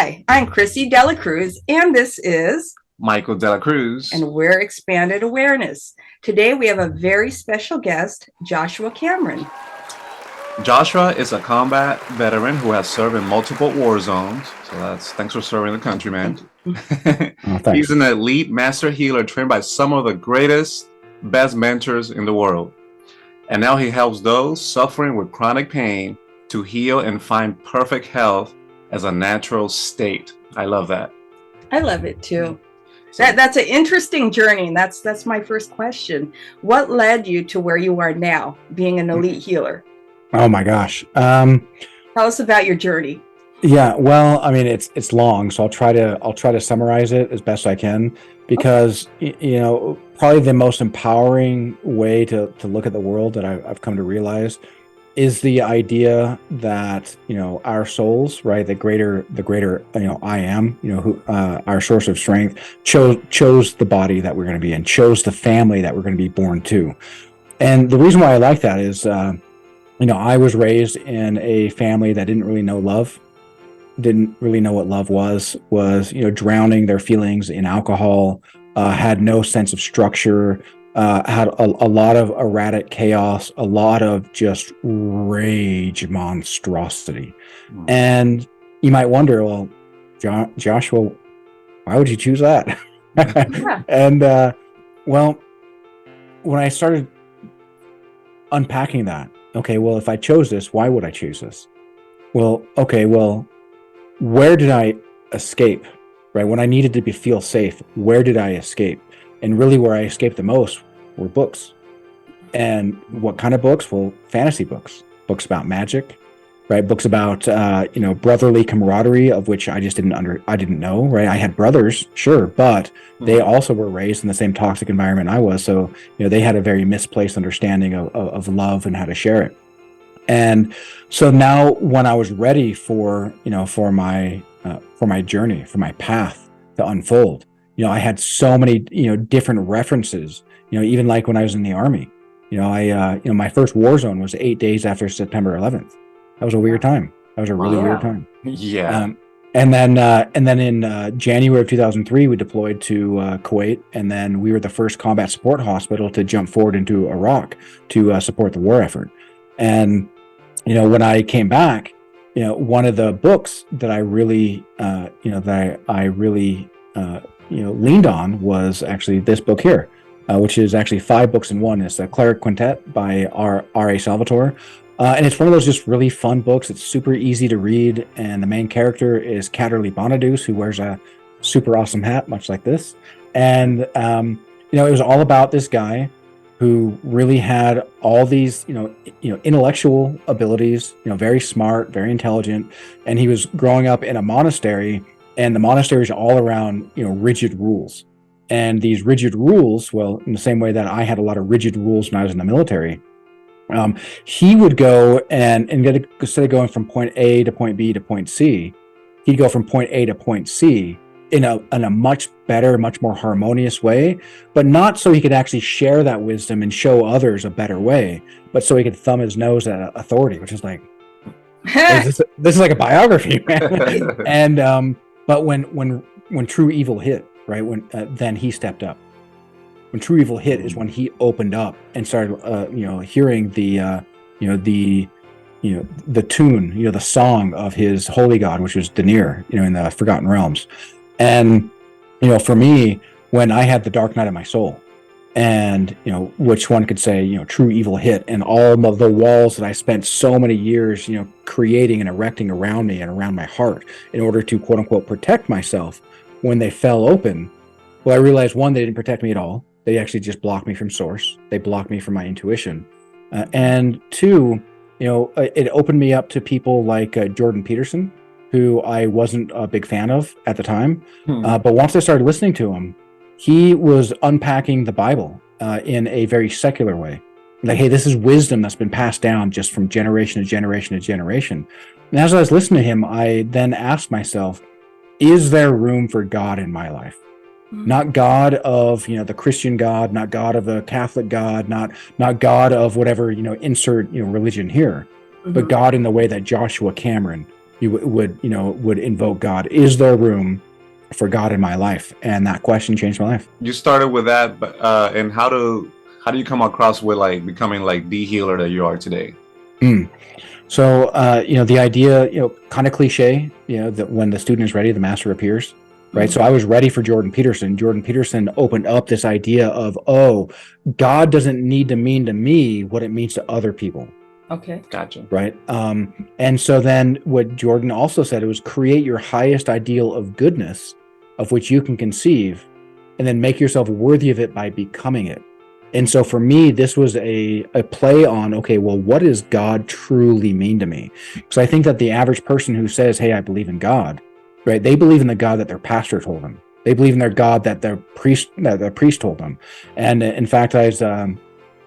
Hi, I'm Chrissy Dela Cruz, and this is Michael de la Cruz. and we're Expanded Awareness. Today we have a very special guest, Joshua Cameron. Joshua is a combat veteran who has served in multiple war zones. So thanks for serving the country, man. He's an elite master healer trained by some of the greatest, best mentors in the world. And now he helps those suffering with chronic pain to heal and find perfect health as a natural state. I love that. I love it too. That's an interesting journey, and that's my first question. What led you to where you are now, being an elite healer? Oh my gosh. Tell us about your journey. Yeah, well, I mean it's long, so I'll try to summarize it as best I can, because probably the most empowering way to look at the world that I've come to realize is the idea that our souls, right, the greater I am, who our source of strength chose the body that we're going to be in, chose the family that we're going to be born to. And the reason why I like that is I was raised in a family that didn't really know love, didn't really know what love was drowning their feelings in alcohol, had no sense of structure, had a lot of erratic chaos, a lot of just rage monstrosity. And you might wonder, well, Joshua, why would you choose that? And well, when I started unpacking that, okay, well, if I chose this, why would I choose this? Well, okay, well, where did I escape, right? When I needed to feel safe, where did I escape? And really where I escaped the most were books. And what kind of books? Well, fantasy books about magic, right? Books about, brotherly camaraderie, of which I just didn't know, right? I had brothers, sure, but they also were raised in the same toxic environment I was. So, they had a very misplaced understanding of love and how to share it. And so now when I was ready for my journey, for my path to unfold, I had so many, different references, even like when I was in the Army, my first war zone was 8 days after September 11th. That was a weird time. That was a really weird time. Yeah. And then in January of 2003, we deployed to Kuwait, and then we were the first combat support hospital to jump forward into Iraq to support the war effort. And when I came back, one of the books that I really, leaned on was actually this book here, which is actually 5 books in one. It's the Cleric Quintet by R.A. Salvatore. And it's one of those just really fun books. It's super easy to read. And the main character is Catterley Bonadus, who wears a super awesome hat, much like this. And, it was all about this guy who really had all these, intellectual abilities, very smart, very intelligent. And he was growing up in a monastery, and the monastery is all around, rigid rules. And these rigid rules, well, in the same way that I had a lot of rigid rules when I was in the military, he would go and instead of going from point A to point B to point C, he'd go from point A to point C in a much better, much more harmonious way, but not so he could actually share that wisdom and show others a better way, but so he could thumb his nose at authority, which is like, this is like a biography, man. And but when true evil hit, right, then he stepped up. When true evil hit is when he opened up and started, hearing the tune, the song of his holy god, which was Denir, in the Forgotten Realms. And, for me, when I had the dark night of my soul, and, which one could say, true evil hit, and all of the walls that I spent so many years, creating and erecting around me and around my heart in order to, quote unquote, protect myself, when they fell open, well, I realized, one, they didn't protect me at all. They actually just blocked me from source. They blocked me from my intuition. And two, it opened me up to people like Jordan Peterson, who I wasn't a big fan of at the time. But once I started listening to him, he was unpacking the Bible in a very secular way. Like, hey, this is wisdom that's been passed down just from generation to generation to generation. And as I was listening to him, I then asked myself, is there room for God in my life? Not God of, the Christian God, not God of the Catholic God, not God of whatever, insert, religion here, but God in the way that Joshua Cameron you would invoke God. Is there room for God in my life? And that question changed my life. You started with that, but and how do you come across with like becoming like the healer that you are today? So the idea, kind of cliche, that when the student is ready, the master appears. Right. So I was ready for Jordan Peterson. Jordan Peterson opened up this idea of, God doesn't need to mean to me what it means to other people. Okay. Gotcha. Right. And so then what Jordan also said, it was create your highest ideal of goodness of which you can conceive, and then make yourself worthy of it by becoming it. And so for me, this was a play on, what does God truly mean to me? Because I think that the average person who says, hey, I believe in God, right? They believe in the God that their pastor told them. They believe in their God that their priest told them. And in fact, I was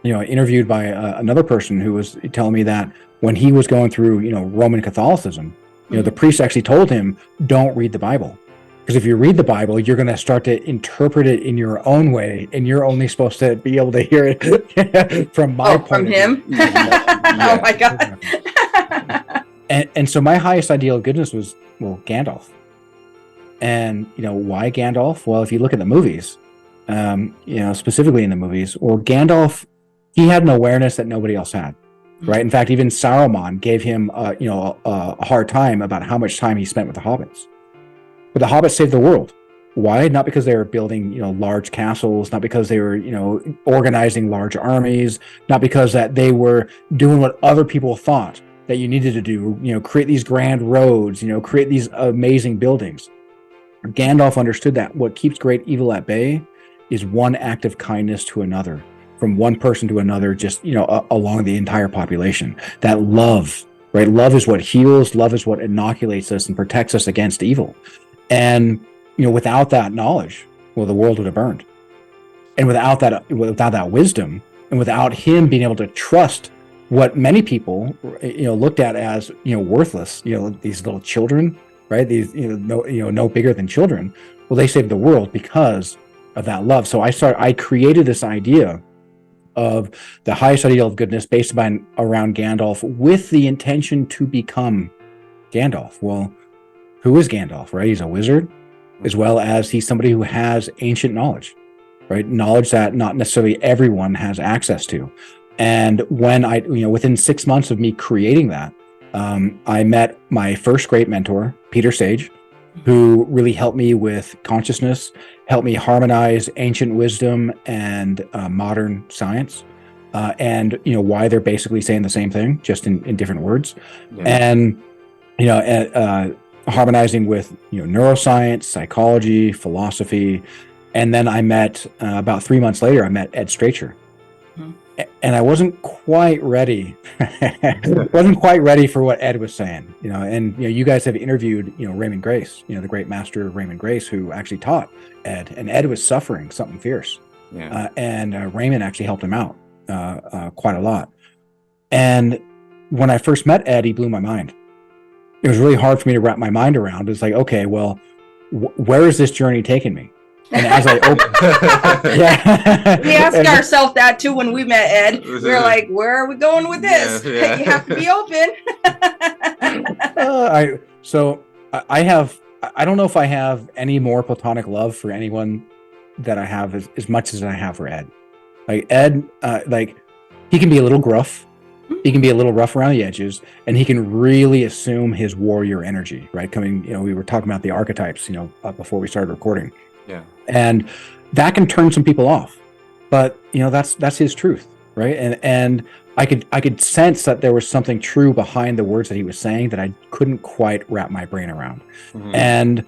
interviewed by another person who was telling me that when he was going through, Roman Catholicism, the priest actually told him, don't read the Bible. Because if you read the Bible, you're going to start to interpret it in your own way, and you're only supposed to be able to hear it from my point from of him. view. Oh my God. And so my highest ideal of goodness was, Gandalf. And why Gandalf? Well, if you look at the movies, specifically in the movies, Gandalf, he had an awareness that nobody else had. Right. In fact, even Saruman gave him a hard time about how much time he spent with the hobbits. But the hobbits saved the world. Why? Not because they were building, large castles, not because they were, organizing large armies, not because that they were doing what other people thought that you needed to do, create these grand roads, create these amazing buildings. Gandalf understood that what keeps great evil at bay is one act of kindness to another, from one person to another, just, along the entire population. That love, right? Love is what heals. Love is what inoculates us and protects us against evil. And, without that knowledge, the world would have burned. And without that wisdom, and without him being able to trust what many people, looked at as, worthless, these little children, right? These, no bigger than children. Well, they saved the world because of that love. So I created this idea of the highest ideal of goodness based around Gandalf with the intention to become Gandalf. Well, who is Gandalf, right? He's a wizard, as well as he's somebody who has ancient knowledge, right? Knowledge that not necessarily everyone has access to. And when within 6 months of me creating that, I met my first great mentor, Peter Sage, who really helped me with consciousness, helped me harmonize ancient wisdom and modern science, and why they're basically saying the same thing, just in different words. Yeah. And harmonizing with neuroscience, psychology, philosophy. And then I met about 3 months later, I met Ed Stracher. And I wasn't quite ready. Wasn't quite ready for what Ed was saying, and you guys have interviewed Raymond Grace, the great master Raymond Grace, who actually taught Ed, and Ed was suffering something fierce. Yeah. And Raymond actually helped him out quite a lot. And when I first met Ed, he blew my mind. It was really hard for me to wrap my mind around. It's like, okay, well, where is this journey taking me? And as I opened, we asked ourselves that too when we met Ed. We were like, where are we going with this? Yeah. You have to be open. I don't know if I have any more platonic love for anyone that I have as much as I have for Ed. Like Ed, he can be a little gruff. He can be a little rough around the edges, and he can really assume his warrior energy, right? We were talking about the archetypes, before we started recording. Yeah. And that can turn some people off, but that's his truth, right? And I could sense that there was something true behind the words that he was saying that I couldn't quite wrap my brain around. Mm-hmm. And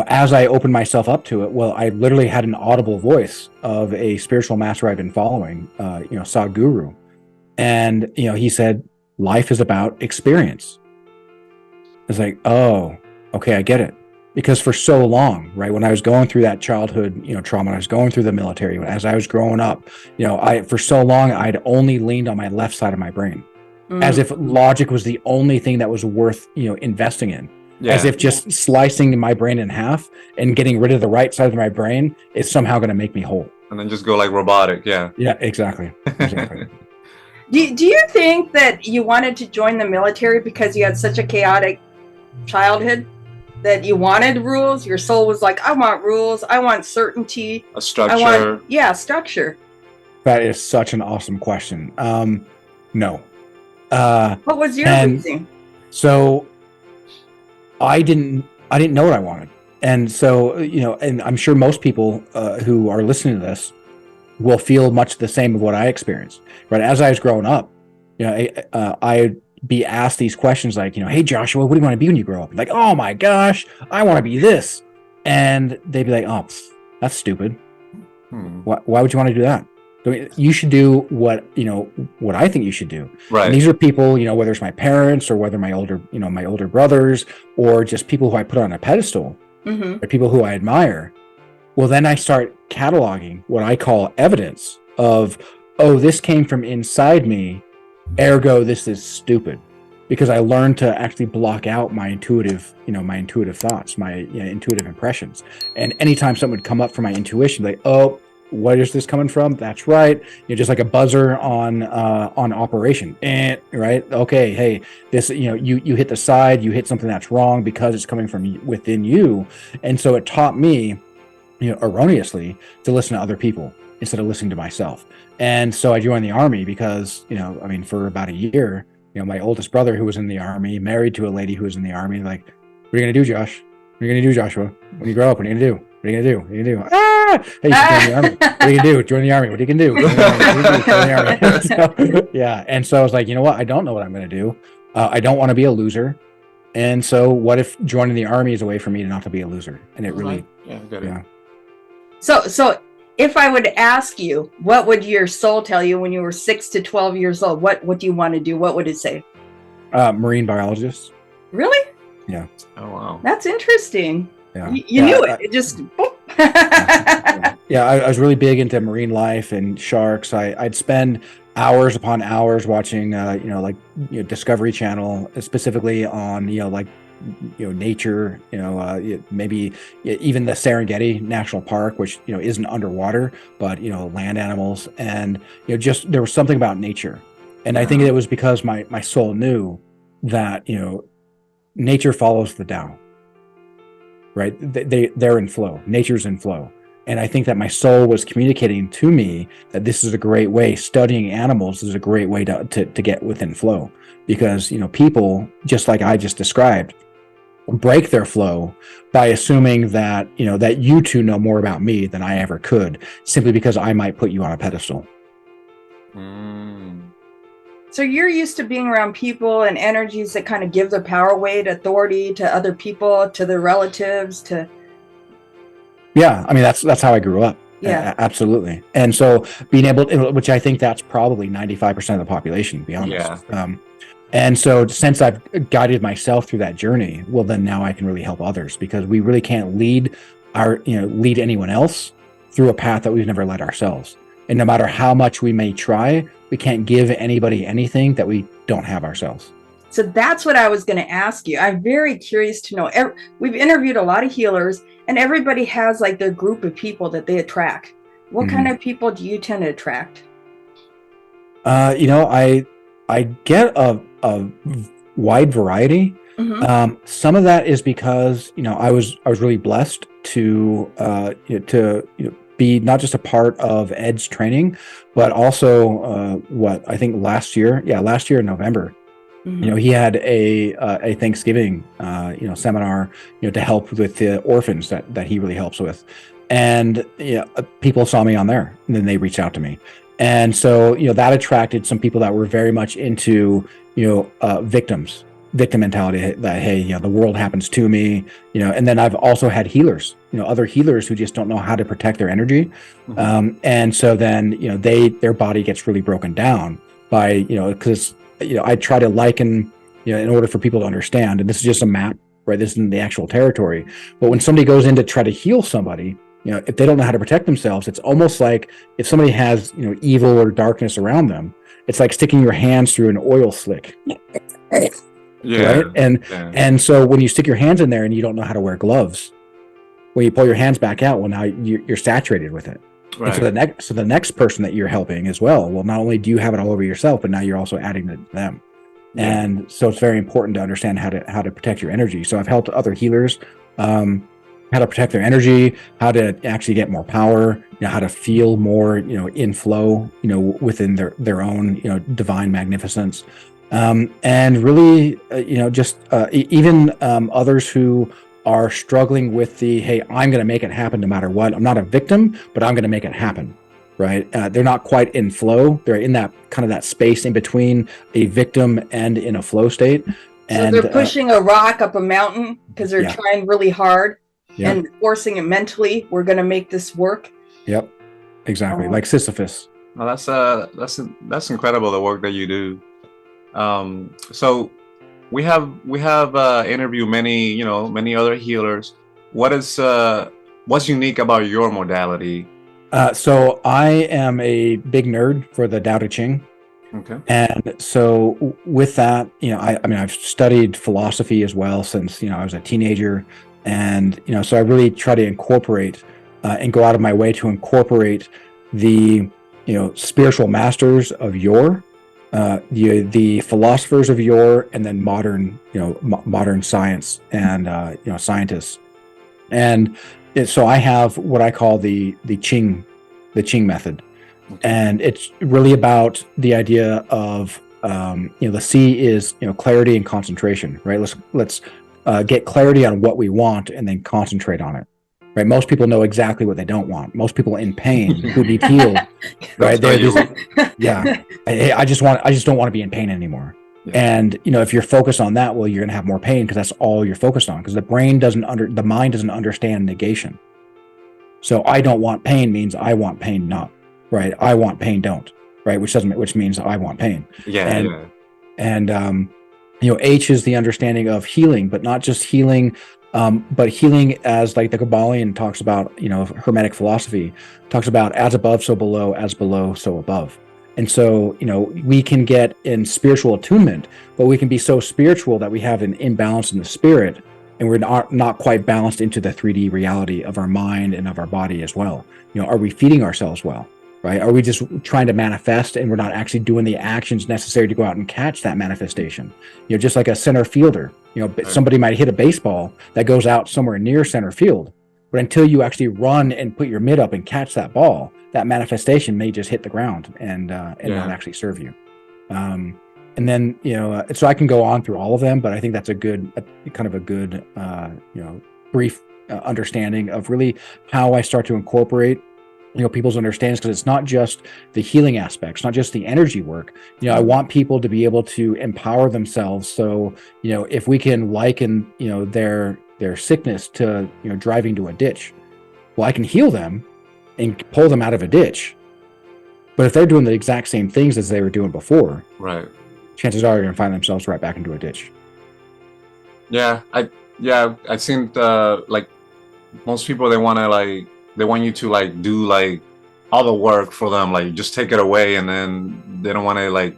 as I opened myself up to it, I literally had an audible voice of a spiritual master I've been following, Sadhguru. And, he said, life is about experience. It's like, oh, okay, I get it. Because for so long, right, when I was going through that childhood, trauma, I was going through the military, as I was growing up, for so long, I'd only leaned on my left side of my brain, as if logic was the only thing that was worth, investing in. Yeah. As if just slicing my brain in half and getting rid of the right side of my brain is somehow going to make me whole. And then just go like robotic, yeah. Yeah, exactly. Do you think that you wanted to join the military because you had such a chaotic childhood that you wanted rules? Your soul was like, I want rules. I want certainty. A structure. Structure. That is such an awesome question. No. What was your reason? So I didn't know what I wanted. And so, and I'm sure most people who are listening to this will feel much the same of what I experienced, right? As I was growing up, I'd be asked these questions like, hey, Joshua, what do you want to be when you grow up? Like, oh my gosh, I want to be this. And they'd be like, oh, that's stupid. Why would you want to do that? You should do what I think you should do. Right. And these are people, whether it's my parents or whether my older brothers or just people who I put on a pedestal, or people who I admire. Well, then I start cataloging what I call evidence of, oh, this came from inside me, ergo this is stupid, because I learned to actually block out my intuitive thoughts, my intuitive impressions. And anytime something would come up from my intuition, like, oh, where is this coming from? That's right. Just like a buzzer on operation. Right. Okay. Hey, this, you hit the side, you hit something that's wrong because it's coming from within you. And so it taught me, erroneously, to listen to other people instead of listening to myself. And so I joined the Army because, for about a year, my oldest brother, who was in the Army, married to a lady who was in the Army, like, what are you going to do, Josh? What are you going to do, Joshua? When you grow up, what are you going to do? What are you going to do? What are you going to do? Hey, you should join the Army. What are you going to do? Join the Army. What are you going to do? Join the Army. So, yeah. And so I was like, you know what? I don't know what I'm going to do. I don't want to be a loser. And so what if joining the Army is a way for me not to be a loser? And it really, yeah. So if I would ask you, what would your soul tell you when you were 6 to 12 years old? What do you want to do? What would it say? Marine biologist. Really? Yeah. Oh, wow. That's interesting. Yeah. You knew it. It just... Yeah, I was really big into marine life and sharks. I'd spend hours upon hours watching, Discovery Channel, specifically on, nature, maybe even the Serengeti National Park, which, isn't underwater, but, land animals. And, just there was something about nature. And I think it was because my soul knew that, nature follows the Tao, right? They're in flow. Nature's in flow. And I think that my soul was communicating to me that this is a great way, studying animals is a great way to get within flow. Because, people, just like I just described, break their flow by assuming that, that you two know more about me than I ever could, simply because I might put you on a pedestal. So you're used to being around people and energies that kind of give their power, weight, authority to other people, to their relatives, to... Yeah, that's how I grew up. Yeah, absolutely. And so being able to, which I think that's probably 95% of the population, to be honest. Yeah. And so since I've guided myself through that journey, well, then now I can really help others, because we really can't lead anyone else through a path that we've never led ourselves. And no matter how much we may try, we can't give anybody anything that we don't have ourselves. So that's what I was going to ask you. I'm very curious to know. We've interviewed a lot of healers, and everybody has like their group of people that they attract. What kind of people do you tend to attract? I get a wide variety. Some of that is because I was really blessed to be not just a part of Ed's training, but also what I think last year in November. He had a Thanksgiving, seminar, to help with the orphans that he really helps with. And people saw me on there, and then they reached out to me. And so, that attracted some people that were very much into, victim mentality, that, hey, the world happens to me, and then I've also had healers, other healers who just don't know how to protect their energy. And so then, their body gets really broken down by, because I try to liken, in order for people to understand, and this is just a map, right? This isn't the actual territory. But when somebody goes in to try to heal somebody, if they don't know how to protect themselves, it's almost like if somebody has, evil or darkness around them, it's like sticking your hands through an oil slick. Yeah. Right? And so when you stick your hands in there and you don't know how to wear gloves, when you pull your hands back out, well, now you're saturated with it. Right. And so the next person that you're helping as well, not only do you have it all over yourself, but now you're also adding it to them. And so it's very important to understand how to protect your energy. So I've helped other healers how to protect their energy, how to actually get more power, how to feel more, in flow, within their own, divine magnificence. And really, even others who are struggling with hey, I'm going to make it happen no matter what. I'm not a victim, but I'm going to make it happen. Right. They're not quite in flow. They're in that kind of that space in between a victim and in a flow state. So they're pushing a rock up a mountain because they're trying really hard and forcing it mentally. We're going to make this work. Yep, exactly. Like Sisyphus. Well, that's incredible, the work that you do. So we have interviewed many other healers. What's unique about your modality? So I am a big nerd for the Tao Te Ching. Okay. And so with that, I've studied philosophy as well since, I was a teenager. And, so I really try to incorporate and go out of my way to incorporate the, spiritual masters of yore, the philosophers of yore, and then modern science and, scientists. And so I have what I call the Qing method. And it's really about the idea of, the C is, clarity and concentration, right? Let's get clarity on what we want and then concentrate on it, right? Most people know exactly what they don't want. Most people in pain who need healed, right? I just don't want to be in pain anymore. Yeah. And, if you're focused on that, well, you're going to have more pain because that's all you're focused on, because the mind doesn't understand negation. So I don't want pain means I want pain not, right? I want pain don't, right? Which means I want pain. Yeah. And H is the understanding of healing, but not just healing, but healing as like the Kabbalion talks about, Hermetic philosophy talks about as above, so below, so above. And so, we can get in spiritual attunement, but we can be so spiritual that we have an imbalance in the spirit, and we're not quite balanced into the 3D reality of our mind and of our body as well. Are we feeding ourselves well, right? Are we just trying to manifest and we're not actually doing the actions necessary to go out and catch that manifestation? Just like a center fielder, somebody might hit a baseball that goes out somewhere near center field, but until you actually run and put your mitt up and catch that ball, that manifestation may just hit the ground and not actually serve you. And then, so I can go on through all of them, but I think that's a good brief understanding of really how I start to incorporate, people's understandings, because it's not just the healing aspects, not just the energy work. I want people to be able to empower themselves. So, if we can liken, their sickness to, driving to a ditch, well, I can heal them and pull them out of a ditch. But if they're doing the exact same things as they were doing before, right, chances are they're going to find themselves right back into a ditch. I think like most people, they want you to do all the work for them, just take it away, and then they don't want to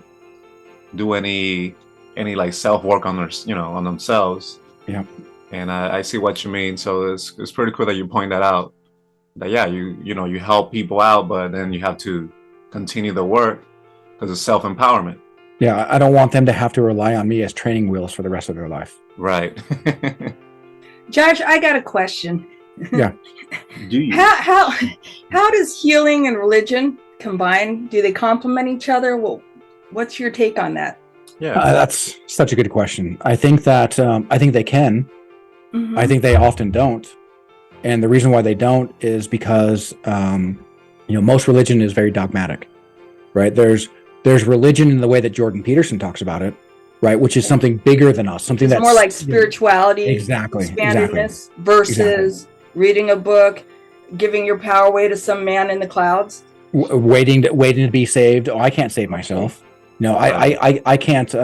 do any self work on on themselves. Yeah. And I see what you mean. So it's pretty cool that you point that out. That you help people out, but then you have to continue the work because it's self-empowerment. Yeah, I don't want them to have to rely on me as training wheels for the rest of their life. Right. Josh, I got a question. Yeah. Do you? How does healing and religion combine? Do they complement each other? Well, what's your take on that? Yeah, that's such a good question. I think that I think they can. Mm-hmm. I think they often don't. And the reason why they don't is because, most religion is very dogmatic, right? There's religion in the way that Jordan Peterson talks about it, right? Which is something bigger than us, something that's more like spirituality, exactly, versus reading a book, giving your power away to some man in the clouds, waiting to be saved. Oh, I can't save myself. No, I can't.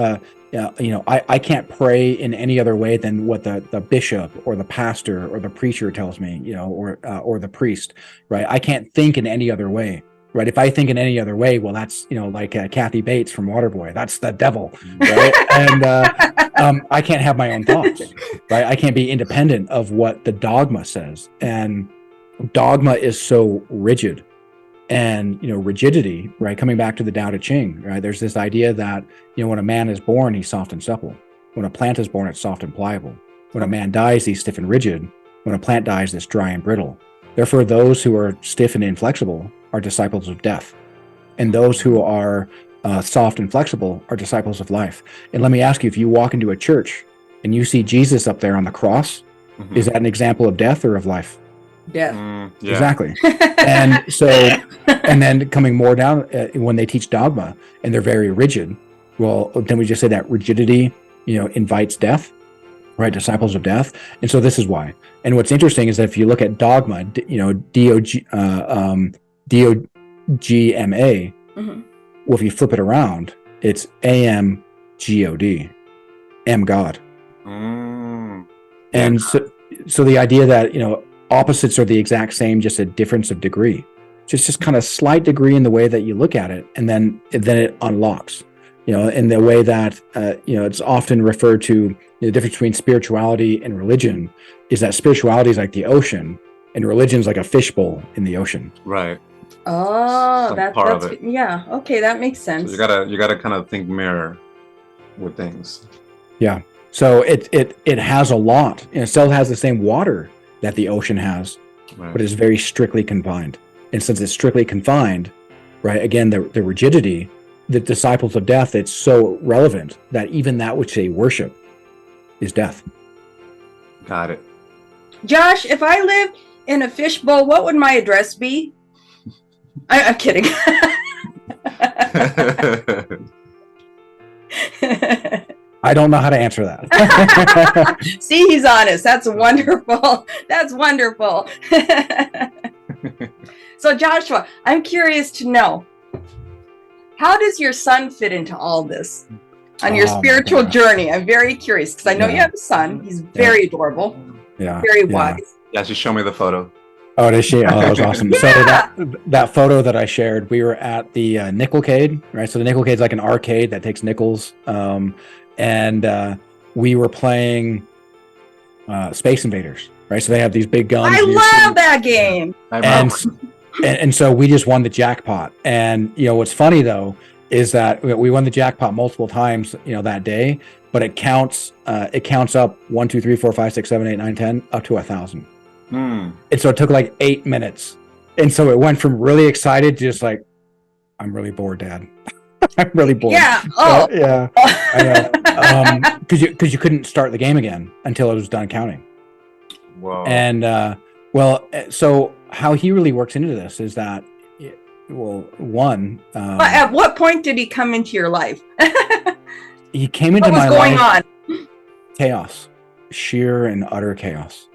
I can't pray in any other way than what the bishop or the pastor or the preacher tells me, or the priest, right? I can't think in any other way, right? If I think in any other way, well, that's, like Kathy Bates from Waterboy, that's the devil, right? And I can't have my own thoughts, right? I can't be independent of what the dogma says. And dogma is so rigid, and rigidity, right? Coming back to the Tao Te Ching, right? There's this idea that when a man is born, he's soft and supple. When a plant is born, it's soft and pliable. When a man dies, he's stiff and rigid. When a plant dies, it's dry and brittle. Therefore, those who are stiff and inflexible are disciples of death, and those who are soft and flexible are disciples of life. And let me ask you, if you walk into a church and you see Jesus up there on the cross, is that an example of death or of life? Death. Yeah. Exactly. And so, and then coming more down, when they teach dogma and they're very rigid, well, then we just say that rigidity, invites death, right? Disciples of death. And so this is why. And what's interesting is that if you look at dogma, D-O-G-M-A, well, if you flip it around, it's A-M-G-O-D, M God. And so the idea that, opposites are the exact same, just a difference of degree, just kind of slight degree in the way that you look at it. And then it unlocks, in the way that, it's often referred to, the difference between spirituality and religion is that spirituality is like the ocean and religion is like a fishbowl in the ocean. Right. Oh, that's of it. Yeah. Okay, that makes sense. So you gotta kind of think mirror with things. Yeah. So it has a lot. It still has the same water that the ocean has, but it's very strictly confined. And since it's strictly confined, right? Again, the rigidity, the disciples of death, it's so relevant that even that which they worship is death. Got it. Josh, if I lived in a fishbowl, what would my address be? I'm kidding. I don't know how to answer that. See, he's honest. That's wonderful. That's wonderful. So Joshua, I'm curious to know, how does your son fit into all this on your spiritual journey? I'm very curious because I know you have a son. He's very adorable. Yeah. Very wise. Yeah, just show me the photo. Oh, did she? Oh, that was awesome. So that photo that I shared, we were at the Nickelcade, right? So the Nickelcade is like an arcade that takes nickels. And we were playing Space Invaders, right? So they have these big guns. I love that game. And so we just won the jackpot. And what's funny though is that we won the jackpot multiple times, that day. But it counts up 1, 2, 3, 4, 5, 6, 7, 8, 9, 10 up to 1,000. And so it took like 8 minutes. And so it went from really excited to just like, I'm really bored, Dad. I'm really bored. Yeah. Oh. Yeah. I know. Because you couldn't start the game again until it was done counting. Whoa. And so how he really works into this is that, one. At what point did he come into your life? He came into my life. What was going on? Chaos, sheer and utter chaos.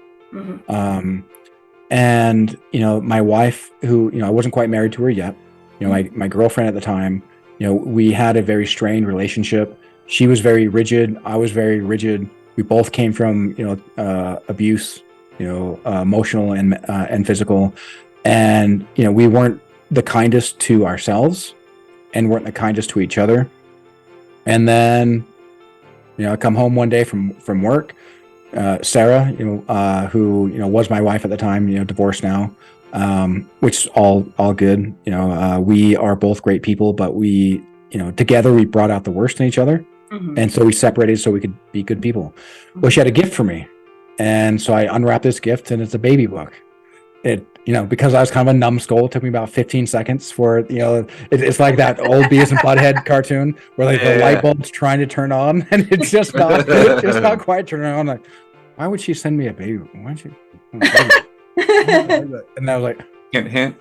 And my wife, who I wasn't quite married to her yet. My girlfriend at the time. We had a very strained relationship. She was very rigid. I was very rigid. We both came from, abuse, emotional and physical. And, we weren't the kindest to ourselves and weren't the kindest to each other. And then, I come home one day from work. Sarah, who, was my wife at the time, divorced now. Which is all good. We are both great people, but we, together we brought out the worst in each other. And so we separated so we could be good people. Well, she had a gift for me. And so I unwrapped this gift and it's a baby book. It, because I was kind of a numbskull, it took me about 15 seconds for, it's like that old Beavis and Butthead cartoon where like the light bulb's trying to turn on and it's just not quite turning on. Like, why would she send me a baby? Why would she? And I was like, hint.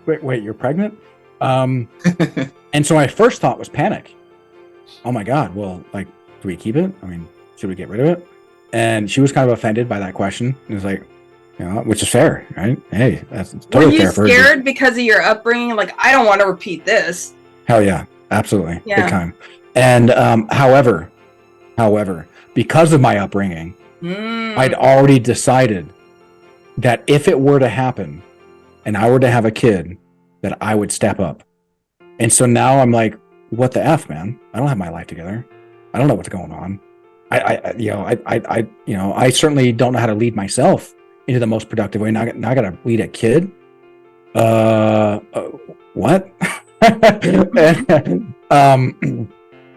wait, you're pregnant? And so my first thought was panic. Oh my God. Well, like, do we keep it? I mean, should we get rid of it? And she was kind of offended by that question. It was like, which is fair, right? Hey, that's totally fair. Were you scared because of your upbringing? Like, I don't want to repeat this. Hell yeah. Absolutely. Yeah. Big time. And, however, because of my upbringing, I'd already decided that if it were to happen and I were to have a kid, that I would step up. And so now I'm like, what the F, man? I don't have my life together. I don't know what's going on. I certainly don't know how to lead myself into the most productive way. Now I got to lead a kid. What?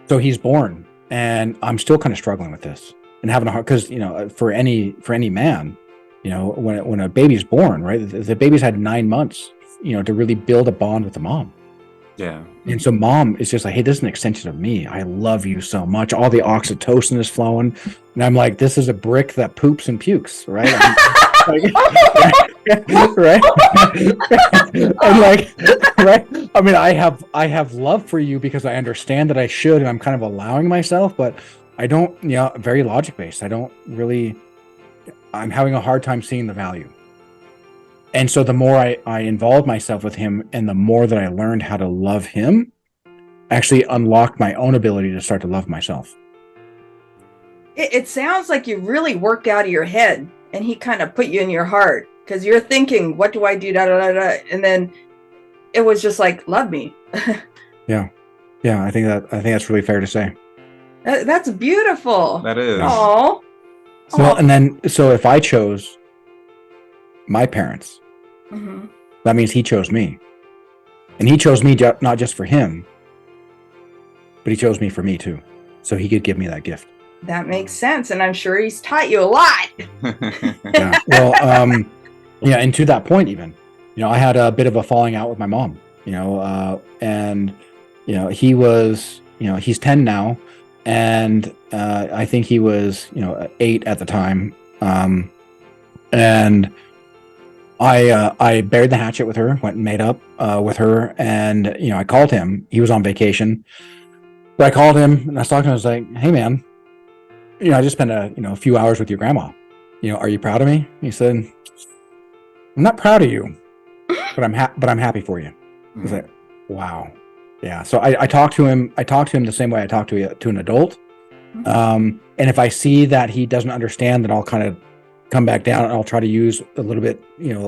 So he's born, and I'm still kind of struggling with this and having a hard, because for any man, when a baby's born, right, the baby's had 9 months, to really build a bond with the mom. Yeah. And so mom is just like, hey, this is an extension of me. I love you so much. All the oxytocin is flowing. And I'm like, this is a brick that poops and pukes, right? Right? And like, right? I mean, I have love for you because I understand that I should, and I'm kind of allowing myself, but I don't, very logic based. I'm having a hard time seeing the value. And so the more I involved myself with him, and the more that I learned how to love him, actually unlocked my own ability to start to love myself. It sounds like you really worked out of your head, and he kind of put you in your heart, because you're thinking, what do I do? Da, da, da, da. And then it was just like, love me. Yeah. I think that's really fair to say. That's beautiful. That is. Oh. Well, and then, so if I chose my parents, mm-hmm. that means he chose me. And he chose me not just for him, but he chose me for me too. So he could give me that gift. That makes sense. And I'm sure he's taught you a lot. Yeah. Well, and to that point, even, I had a bit of a falling out with my mom, and, he was, he's 10 now. And I think he was, 8 at the time. And I buried the hatchet with her, went and made up with her. And, I called him. He was on vacation. But I called him and I was talking to him. I was like, hey, man, I just spent a few hours with your grandma. Are you proud of me? He said, I'm not proud of you, but I'm happy for you. I was like, wow. Yeah. So I talked to him. I talked to him the same way I talk to an adult. And if I see that he doesn't understand, then I'll kind of come back down and I'll try to use a little bit,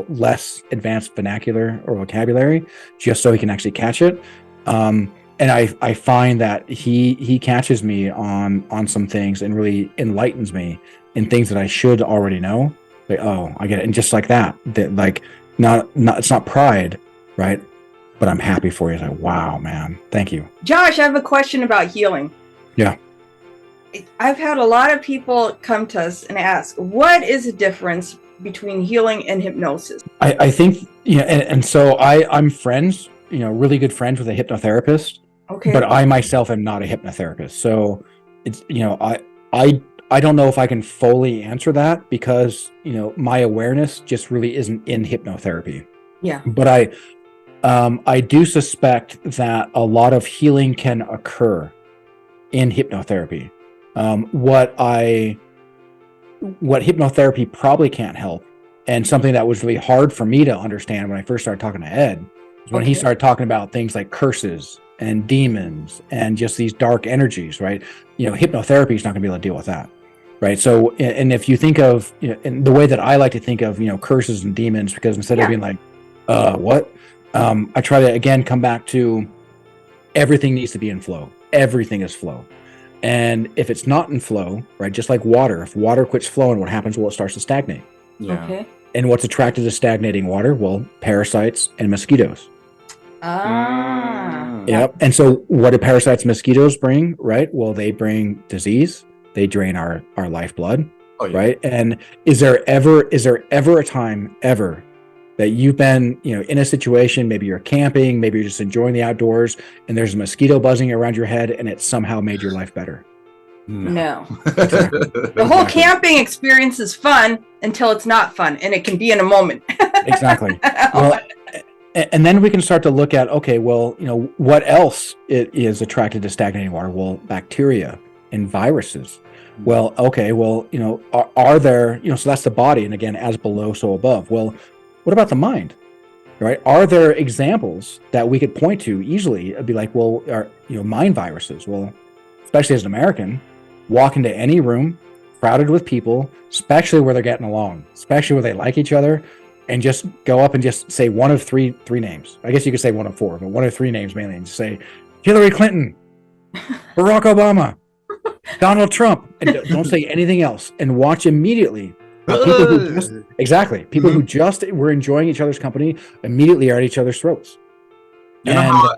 less advanced vernacular or vocabulary, just so he can actually catch it. And I find that he catches me on some things and really enlightens me in things that I should already know. Like, oh, I get it. And just like that, like, not it's not pride, right? But I'm happy for you. It's like, wow, man, thank you. Josh, I have a question about healing. Yeah. I've had a lot of people come to us and ask, what is the difference between healing and hypnosis? I think, and so I'm friends, really good friends with a hypnotherapist. Okay. But I myself am not a hypnotherapist. So it's, I don't know if I can fully answer that, because, my awareness just really isn't in hypnotherapy. Yeah. But I do suspect that a lot of healing can occur in hypnotherapy. What hypnotherapy probably can't help, and something that was really hard for me to understand when I first started talking to Ed, is when he started talking about things like curses and demons and just these dark energies, right? Hypnotherapy is not going to be able to deal with that, right? So, and if you think of, in the way that I like to think of, curses and demons, because instead of being like, what? I try to, again, come back to everything needs to be in flow. Everything is flow. And if it's not in flow, right, just like water, if water quits flowing, what happens? Well, it starts to stagnate. Yeah. Okay. And what's attracted to stagnating water? Well, parasites and mosquitoes. Yep. And so what do parasites and mosquitoes bring, right? Well, they bring disease. They drain our lifeblood, right? And is there ever a time ever that you've been, in a situation, maybe you're camping, maybe you're just enjoying the outdoors, and there's a mosquito buzzing around your head and it somehow made your life better? No. The whole camping experience is fun until it's not fun, and it can be in a moment. Exactly. Well, and then we can start to look at, okay, well, what else is attracted to stagnating water? Well, bacteria and viruses. Well, okay, well, are there, so that's the body. And again, as below, so above. Well, what about the mind, right? Are there examples that we could point to easily? It'd be like, well, are, mind viruses? Well, especially as an American, walk into any room crowded with people, especially where they're getting along, especially where they like each other, and just go up and just say one of three names. I guess you could say one of 4, but one of 3 names mainly, and just say Hillary Clinton, Barack Obama, Donald Trump, and don't say anything else, and watch immediately But people who people who just were enjoying each other's company immediately are at each other's throats. You know how,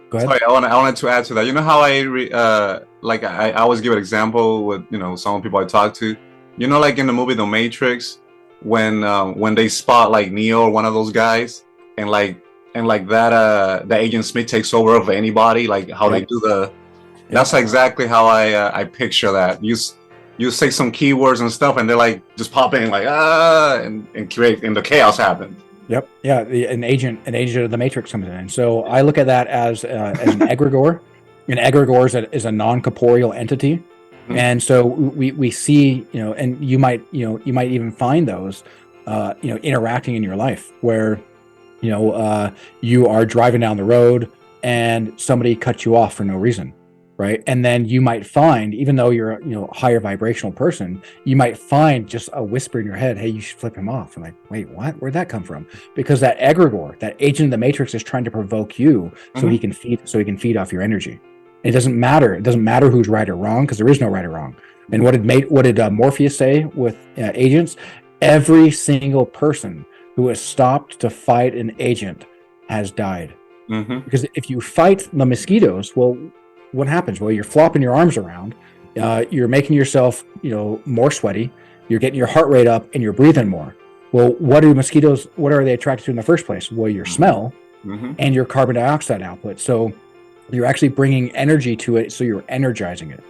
go ahead. Sorry, I wanted to add to that. You know how I always give an example with some people I talk to. You know, like in the movie The Matrix, when they spot like Neo or one of those guys, and that Agent Smith takes over of anybody, like how they do the. That's exactly how I picture that. You say some keywords and stuff, and they're like just pop in like and the chaos happens. Yep. Yeah. An agent of the Matrix comes in, and so I look at that as an egregore. An egregore is a non-corporeal entity, and so we see and you might even find those interacting in your life where you are driving down the road and somebody cuts you off for no reason. Right. And then you might find, even though you're a higher vibrational person, you might find just a whisper in your head, hey, you should flip him off. I'm like, wait, what? Where'd that come from? Because that egregore, that agent of the Matrix, is trying to provoke you so he can feed off your energy. It doesn't matter. It doesn't matter who's right or wrong, because there is no right or wrong. And what did Morpheus say with agents? Every single person who has stopped to fight an agent has died. Because if you fight the mosquitoes, well, what happens? Well, you're flopping your arms around, you're making yourself, more sweaty, you're getting your heart rate up, and you're breathing more. Well, what are they attracted to in the first place? Well, your smell and your carbon dioxide output. So you're actually bringing energy to it, so you're energizing it.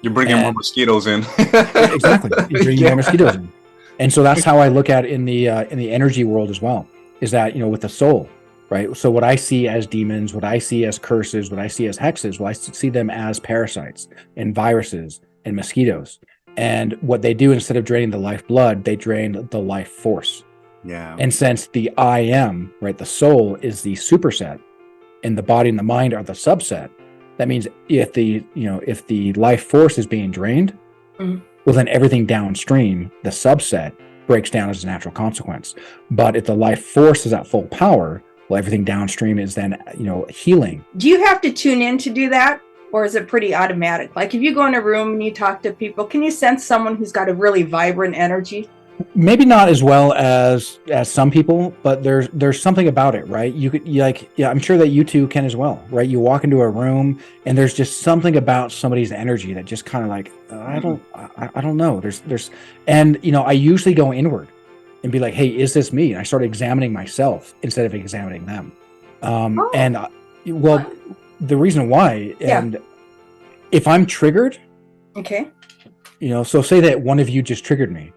You're bringing more mosquitoes in. Exactly. You're bringing more mosquitoes in. And so that's how I look at it in the energy world as well, is that, with the soul. Right. So what I see as demons, what I see as curses, what I see as hexes, well, I see them as parasites and viruses and mosquitoes. And what they do, instead of draining the life blood, they drain the life force. Yeah. And since the I am, right, the soul is the superset, and the body and the mind are the subset, that means if the life force is being drained, well, then everything downstream, the subset, breaks down as a natural consequence. But if the life force is at full power, well, everything downstream is then, healing. Do you have to tune in to do that? Or is it pretty automatic? Like if you go in a room and you talk to people, can you sense someone who's got a really vibrant energy? Maybe not as well as some people, but there's something about it, right? I'm sure that you two can as well, right? You walk into a room and there's just something about somebody's energy that just kind of like, I don't know. And I usually go inward and be like, hey, is this me? And I start examining myself instead of examining them. The reason why, and if I'm triggered, okay, so say that one of you just triggered me.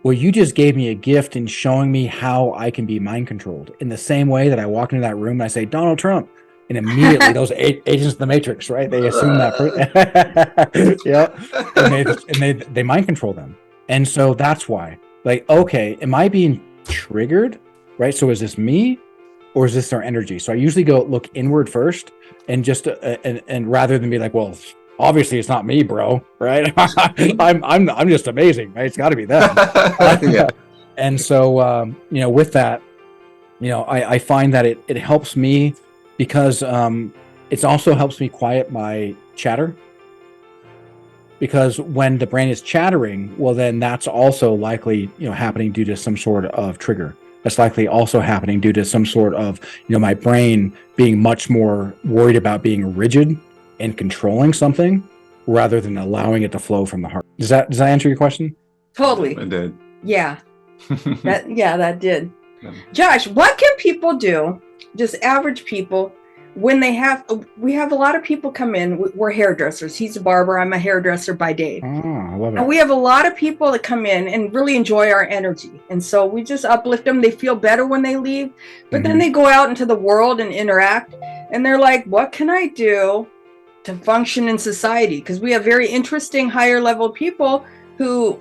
Well, you just gave me a gift in showing me how I can be mind controlled, in the same way that I walk into that room and I say, Donald Trump. And immediately those agents of the Matrix, right? They assume that. And they mind control them. And so that's why. Like, okay, am I being triggered? Right? So is this me, or is this their energy? So I usually go look inward first, and just and rather than be like, well, obviously it's not me, bro, right? I'm just amazing, right? It's got to be them. Yeah. And so with that, I find that it helps me because it also helps me quiet my chatter. Because when the brain is chattering, well, then that's also likely, happening due to some sort of trigger. That's likely also happening due to some sort of, my brain being much more worried about being rigid and controlling something rather than allowing it to flow from the heart. Does that answer your question? Totally. It did. Yeah. That did. Yeah. Josh, what can people do, just average people, when we have a lot of people come in, we're hairdressers. He's a barber. I'm a hairdresser by day. Oh, I love it. And we have a lot of people that come in and really enjoy our energy. And so we just uplift them. They feel better when they leave, but then they go out into the world and interact, and they're like, what can I do to function in society? Because we have very interesting higher level people who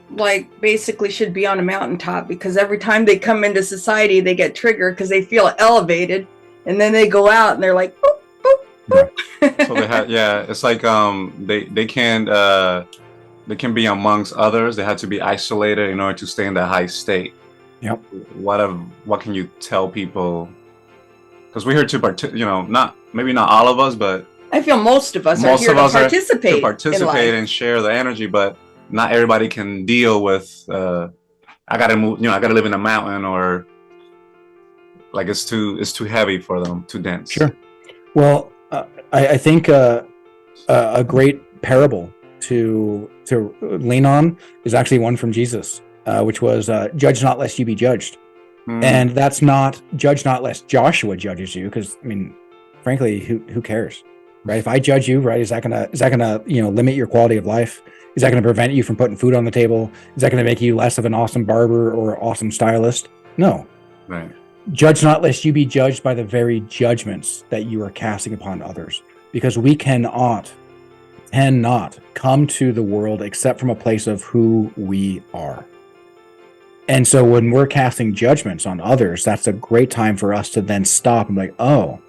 basically should be on a mountaintop, because every time they come into society, they get triggered because they feel elevated. And then they go out and they're like, boop, boop, boop. So it's like they can be amongst others. They have to be isolated in order to stay in that high state. Yep. What can you tell people? Because we're here to maybe not all of us, but I feel most of us are here to participate and share the energy, but not everybody can deal with I gotta move, I gotta live in a mountain, or like it's too heavy for them, too dense. Sure. Well, I think a great parable to lean on is actually one from Jesus, which was judge not lest you be judged. And that's not judge not lest Joshua judges you, because I mean, frankly, who cares, right? If I judge you, right, is that gonna limit your quality of life? Is that gonna prevent you from putting food on the table? Is that gonna make you less of an awesome barber or awesome stylist? No. Right. Judge not lest you be judged by the very judgments that you are casting upon others, because we cannot come to the world except from a place of who we are. And so when we're casting judgments on others, that's a great time for us to then stop and be like, oh,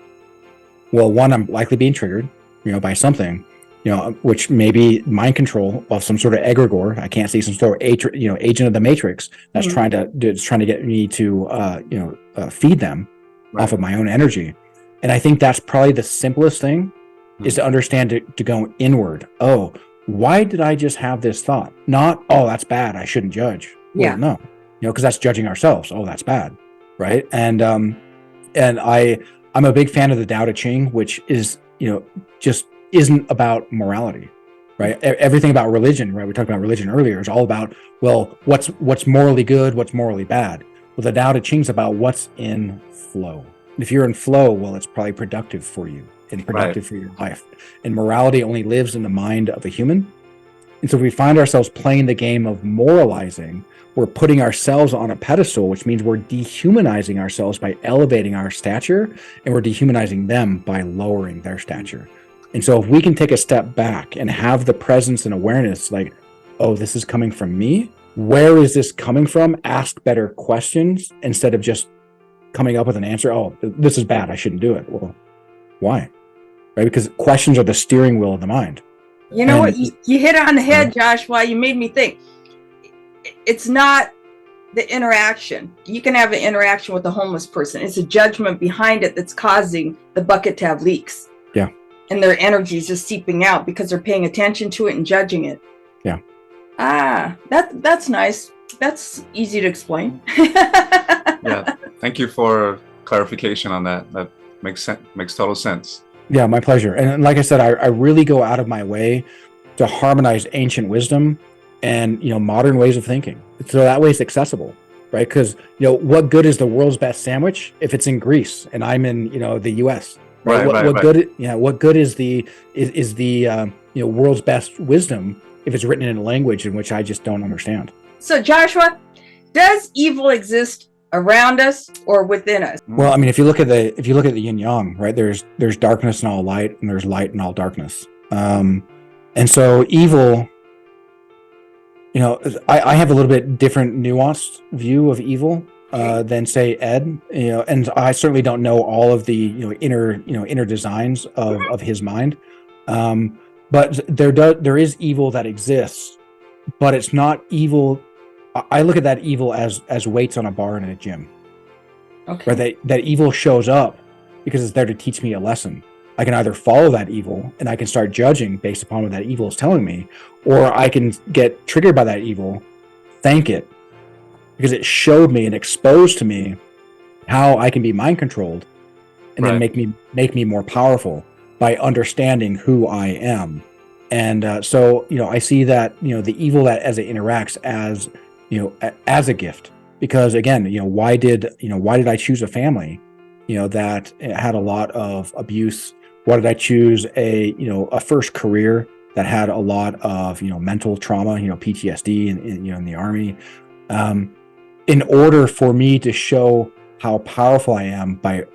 well, one, I'm likely being triggered, by something, which may be mind control of some sort of egregore. I can't see some sort of agent of the matrix that's trying to get me to feed them off of my own energy. And I think that's probably the simplest thing is to understand to go inward. Oh, why did I just have this thought? Not, oh, that's bad, I shouldn't judge. Well, no, because that's judging ourselves. Oh, that's bad, right? And I'm a big fan of the Tao Te Ching, which is just isn't about morality, right? Everything about religion, right? We talked about religion earlier, is all about, well, what's morally good, what's morally bad. Well, the Tao Te Ching's about what's in flow. If you're in flow, well, it's probably productive for you and productive for your life. And morality only lives in the mind of a human. And so if we find ourselves playing the game of moralizing, we're putting ourselves on a pedestal, which means we're dehumanizing ourselves by elevating our stature, and we're dehumanizing them by lowering their stature. And so if we can take a step back and have the presence and awareness, like, oh, this is coming from me. Where is this coming from? Ask better questions instead of just coming up with an answer. Oh, this is bad, I shouldn't do it. Well, why? Right? Because questions are the steering wheel of the mind. You know what? You hit it on the head, Joshua. You made me think. It's not the interaction. You can have an interaction with a homeless person. It's a judgment behind it that's causing the bucket to have leaks. Yeah. And their energy is just seeping out because they're paying attention to it and judging it. Yeah. That's nice. That's easy to explain. Yeah. Thank you for clarification on that. That makes sense. Makes total sense. Yeah, my pleasure. And like I said, I really go out of my way to harmonize ancient wisdom and modern ways of thinking, so that way it's accessible, right? Because what good is the world's best sandwich if it's in Greece and I'm in the U.S. Right? What good is the world's best wisdom if it's written in a language in which I just don't understand? So Joshua, does evil exist around us or within us? Well, I mean, if you look at the yin yang, right? There's darkness in all light, and there's light in all darkness. And so evil, I have a little bit different nuanced view of evil than say Ed, and I certainly don't know all of the inner designs of his mind. But there is evil that exists, but it's not evil. I look at that evil as weights on a bar in a gym. Okay. Right? That evil shows up because it's there to teach me a lesson. I can either follow that evil and I can start judging based upon what that evil is telling me, or I can get triggered by that evil, thank it, because it showed me and exposed to me how I can be mind controlled, and then make me more powerful by understanding who I am. And so I see that the evil that as it interacts as a gift, because again, why did I choose a family that had a lot of abuse? Why did I choose a first career that had a lot of mental trauma, PTSD in the Army, in order for me to show how powerful I am by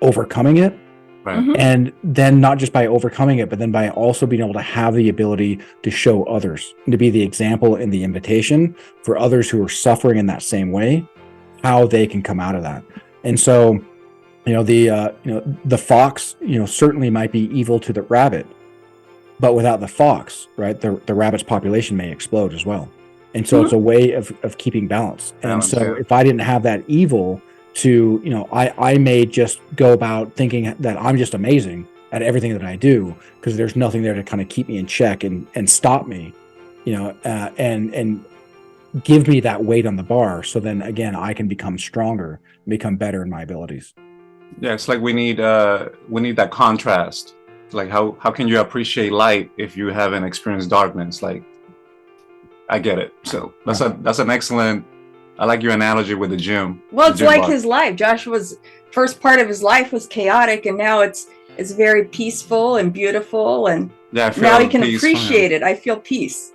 overcoming it. Right. Mm-hmm. And then not just by overcoming it, but then by also being able to have the ability to show others, and to be the example and the invitation for others who are suffering in that same way, how they can come out of that. And so, the fox, certainly might be evil to the rabbit, but without the fox, right, the rabbit's population may explode as well. And so it's a way of keeping balance. And so if I didn't have that evil to, I may just go about thinking that I'm just amazing at everything that I do, because there's nothing there to kind of keep me in check and stop me, and give me that weight on the bar. So then again, I can become stronger, become better in my abilities. Yeah, it's like we need that contrast. Like how can you appreciate light if you haven't experienced darkness? Like, I get it. So that's an excellent. I like your analogy with the gym. Well, it's like his life. Joshua's first part of his life was chaotic, and now it's very peaceful and beautiful, and now he can appreciate it. I feel peace.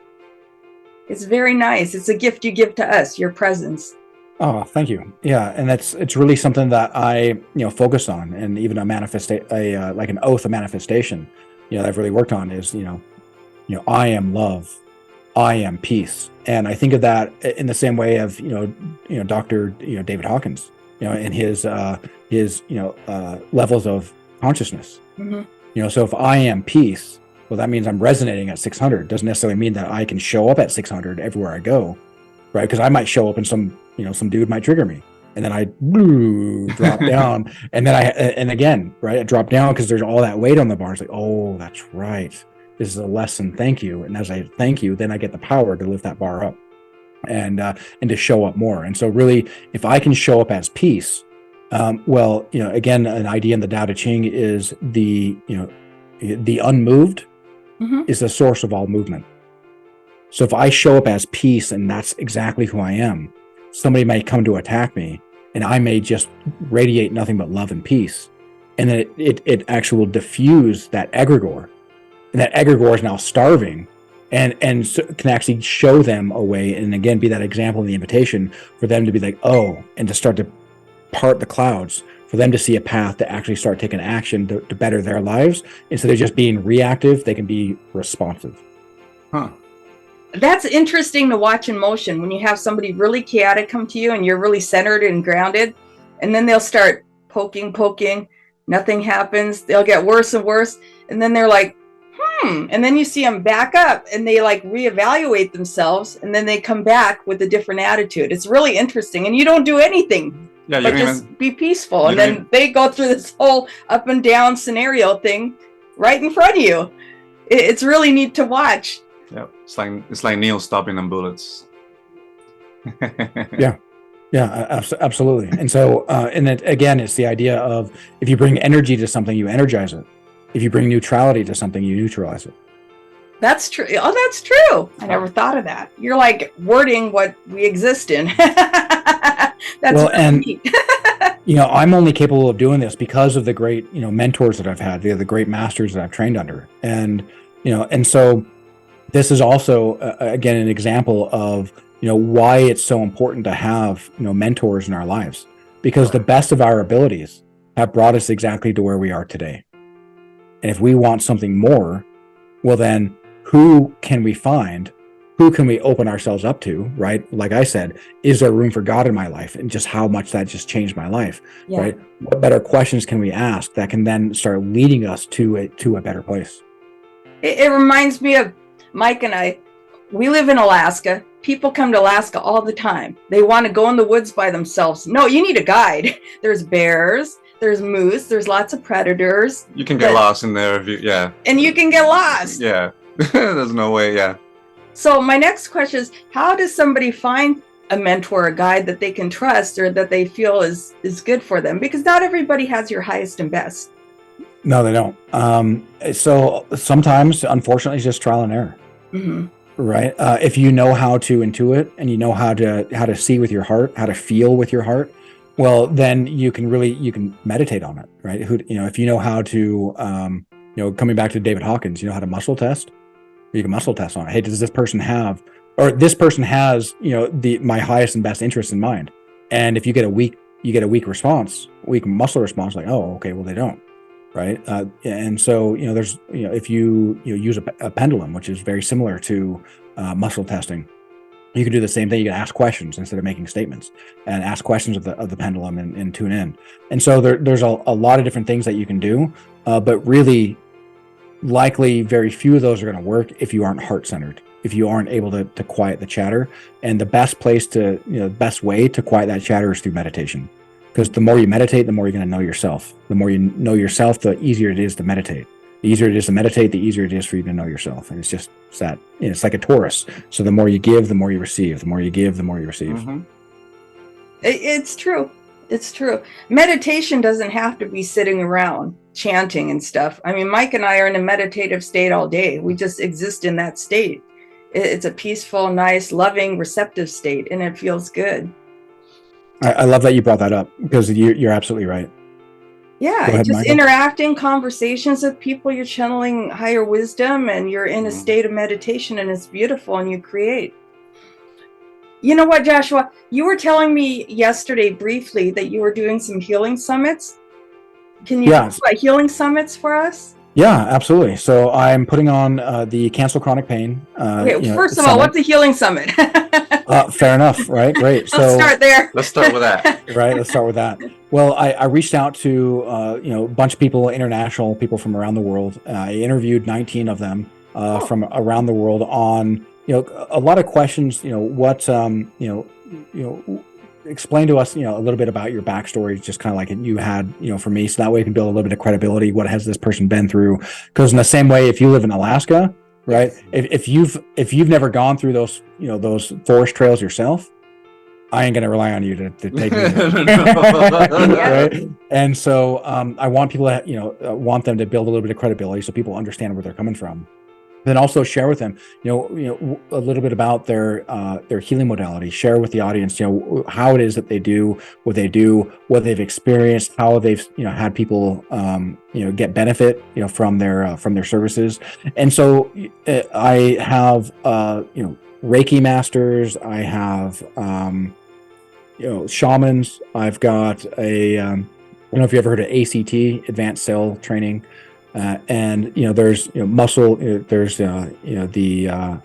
It's very nice. It's a gift you give to us, your presence. Oh, thank you. Yeah, and it's really something that I focus on, and even like an oath of manifestation, that I've really worked on is I am love, I am peace, and I think of that in the same way of Dr. David Hawkins, in his levels of consciousness. Mm-hmm. So if I am peace, well, that means I'm resonating at 600. Doesn't necessarily mean that I can show up at 600 everywhere I go, right? Because I might show up and some dude might trigger me, and then I drop down, and then I drop down because there's all that weight on the bar. It's like, oh, that's right. This is a lesson. Thank you. And as I thank you, then I get the power to lift that bar up and to show up more. And so really, if I can show up as peace, again, an idea in the Tao Te Ching is the unmoved mm-hmm. is the source of all movement. So if I show up as peace, and that's exactly who I am, somebody might come to attack me, and I may just radiate nothing but love and peace. And then it actually will diffuse that egregore. And that egregore is now starving, and so can actually show them a way, and again, be that example in the invitation for them to be like, oh, and to start to part the clouds, for them to see a path to actually start taking action to better their lives. Instead of just being reactive, they can be responsive. Huh. That's interesting to watch in motion when you have somebody really chaotic come to you and you're really centered and grounded, and then they'll start poking, nothing happens. They'll get worse and worse. And then they're like, and then you see them back up and they like reevaluate themselves, and then they come back with a different attitude. It's really interesting. And you don't do anything. Yeah, but just be peaceful. And then they go through this whole up and down scenario thing right in front of you. It's really neat to watch. Yeah, it's like Neil stopping them bullets. Yeah, absolutely. And so, and then again, it's the idea of if you bring energy to something, you energize it. If you bring neutrality to something, you neutralize it. That's true. Oh, that's true. I never thought of that. You're like wording what we exist in. That's well, and neat. I'm only capable of doing this because of the great, mentors that I've had, the great masters that I've trained under, and so this is also again an example of why it's so important to have mentors in our lives, because the best of our abilities have brought us exactly to where we are today. And if we want something more, well then who can we find? Who can we open ourselves up to, right? Like I said, is there room for God in my life? And just how much that just changed my life, right? What better questions can we ask that can then start leading us to a better place? It reminds me of Mike and I. We live in Alaska. People come to Alaska all the time. They want to go in the woods by themselves. No, you need a guide. There's bears. There's moose. There's lots of predators. You can get lost in there if you, And you can get lost. Yeah. There's no way, yeah. So my next question is, how does somebody find a mentor, a guide that they can trust or that they feel is good for them? Because not everybody has your highest and best. No, they don't. So sometimes, unfortunately, it's just trial and error. Mm-hmm. Right? If you know how to intuit and you know how to see with your heart, how to feel with your heart, well, then you can meditate on it, right? If you know how to, coming back to David Hawkins, how to muscle test, you can muscle test on it. Hey, does this person have, or this person has, my highest and best interest in mind? And if you get a weak response, weak muscle response, like, oh, okay, well, they don't, right? And so, there's, if you use a pendulum, which is very similar to muscle testing, you can do the same thing. You can ask questions instead of making statements, and ask questions of the pendulum and tune in. And so there's a lot of different things that you can do, but really, likely very few of those are going to work if you aren't heart-centered, if you aren't able to quiet the chatter. And the best place to, best way to quiet that chatter is through meditation. Because the more you meditate, the more you're going to know yourself. The more you know yourself, the easier it is to meditate. The easier it is to meditate, the easier it is for you to know yourself. And it's just It's that, it's like a Taurus. So the more you give, the more you receive. The more you give, the more you receive. Mm-hmm. It's true. It's true. Meditation doesn't have to be sitting around chanting and stuff. I mean, Mike and I are in a meditative state all day. We just exist in that state. It's a peaceful, nice, loving, receptive state, and it feels good. I love that you brought that up, because you're absolutely right. Yeah, ahead, just Michael. interacting, conversations with people, you're channeling higher wisdom, and you're in a state of meditation, and it's beautiful, and you create. You know what, Joshua? You were telling me yesterday briefly that you were doing some healing summits. Can you talk about healing summits for us? Yeah, absolutely. So I'm putting on the Cancel Chronic Pain. Okay, first of all, what's a healing summit? Fair enough, right? Great. Let's start there. Let's start with that. Right, let's start with that. Well, I reached out to a bunch of people, international people from around the world. I interviewed 19 of them from around the world on a lot of questions. Explain to us, a little bit about your backstory, just kind of like you had, for me, so that way we can build a little bit of credibility. What has this person been through? Because in the same way, if you live in Alaska, right, if you've never gone through those, those forest trails yourself, I ain't gonna rely on you to take me there. Right? And so I want people to, want them to build a little bit of credibility so people understand where they're coming from. Then also share with them, a little bit about their healing modality. Share with the audience, how it is that they do, what they've experienced, how they've, had people, get benefit, from their services. And so I have, Reiki masters. I have, shamans. I've got a, I don't know if you ever heard of ACT, Advanced Cell Training. And there's muscle. There's the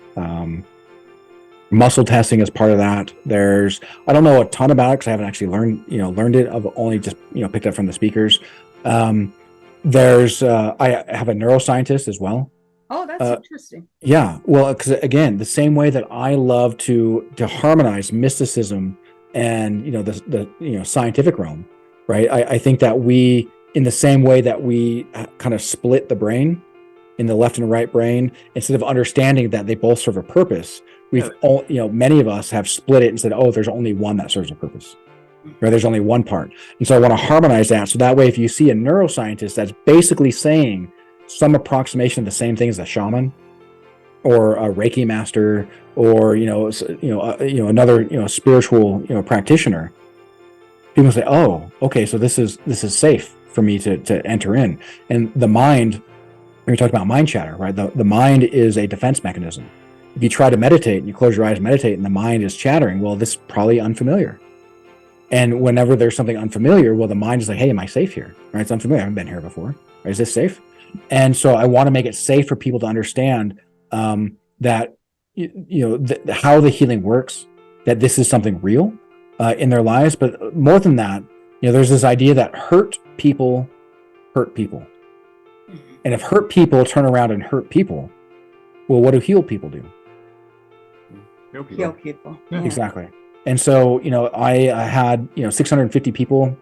muscle testing as part of that. There's, I don't know a ton about it because I haven't actually learned it. I've only just picked up from the speakers. There's I have a neuroscientist as well. Oh, that's interesting. Yeah, well, because again, the same way that I love to harmonize mysticism and the scientific realm, right? I think that we, in the same way that we kind of split the brain in the left and right brain, instead of understanding that they both serve a purpose, we've all, many of us have split it and said, oh, there's only one that serves a purpose, or there's only one part. And so I want to harmonize that. So that way, if you see a neuroscientist that's basically saying some approximation of the same thing as a shaman or a Reiki master, or, another, spiritual, practitioner, people say, oh, okay, so this is safe for me to enter in. And the mind, we talk about mind chatter, right? The mind is a defense mechanism. If you try to meditate and you close your eyes and meditate and the mind is chattering, well, this is probably unfamiliar. And whenever there's something unfamiliar, well, the mind is like, hey, am I safe here? Right? It's unfamiliar. I haven't been here before. Right? Is this safe? And so I want to make it safe for people to understand that, how the healing works, that this is something real in their lives. But more than that, there's this idea that hurt people hurt people. And if hurt people turn around and hurt people, well, what do healed people do? Heal people. Yeah. Exactly. And so, I had, 650 people,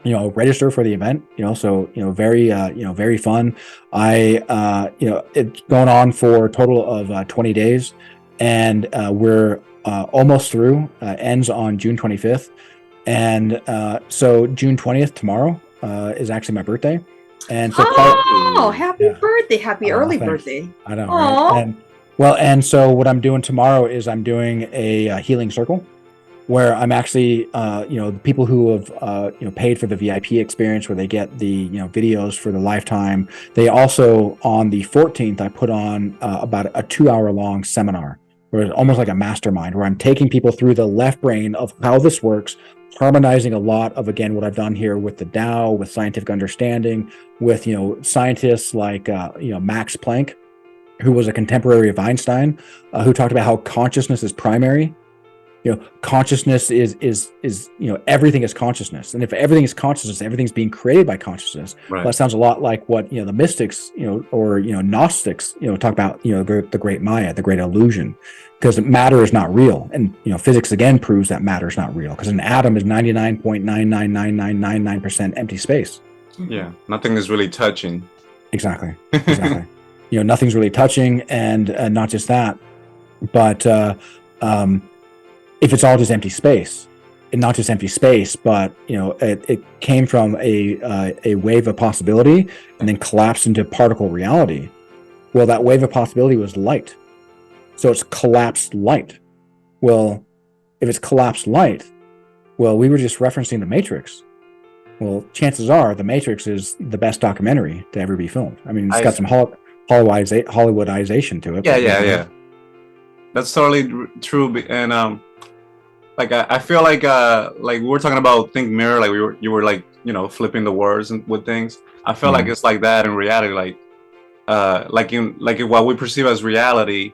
register for the event, so, very, very fun. It's going on for a total of 20 days, and we're almost through, ends on June 25th. And so June 20th, tomorrow, is actually my birthday. And so happy birthday. Happy early birthday. I know. Right? And so what I'm doing tomorrow is I'm doing a healing circle where I'm actually, the people who have, paid for the VIP experience where they get the, videos for the lifetime. They also, on the 14th, I put on about a 2-hour long seminar where it's almost like a mastermind, where I'm taking people through the left brain of how this works, harmonizing a lot of, again, what I've done here with the Tao, with scientific understanding, with, scientists like, Max Planck, who was a contemporary of Einstein, who talked about how consciousness is primary. Consciousness is everything is consciousness. And if everything is consciousness, everything's being created by consciousness. Right. Well, that sounds a lot like what, the mystics, or, Gnostics, talk about, the great Maya, the great illusion, because matter is not real. And, physics again proves that matter is not real, because an atom is 99.999999% empty space. Yeah. Nothing is really touching. Exactly. nothing's really touching, and not just that, but if it's all just empty space, and not just empty space, but it came from a wave of possibility and then collapsed into particle reality. Well, that wave of possibility was light, so it's collapsed light. Well, if it's collapsed light, well, we were just referencing the Matrix. Well, chances are the Matrix is the best documentary to ever be filmed. I mean, it's got some Hollywoodization to it. Yeah. That's totally true. And I feel like we were talking about think mirror, like you were like flipping the words with things. I feel like it's like that in reality, like what we perceive as reality,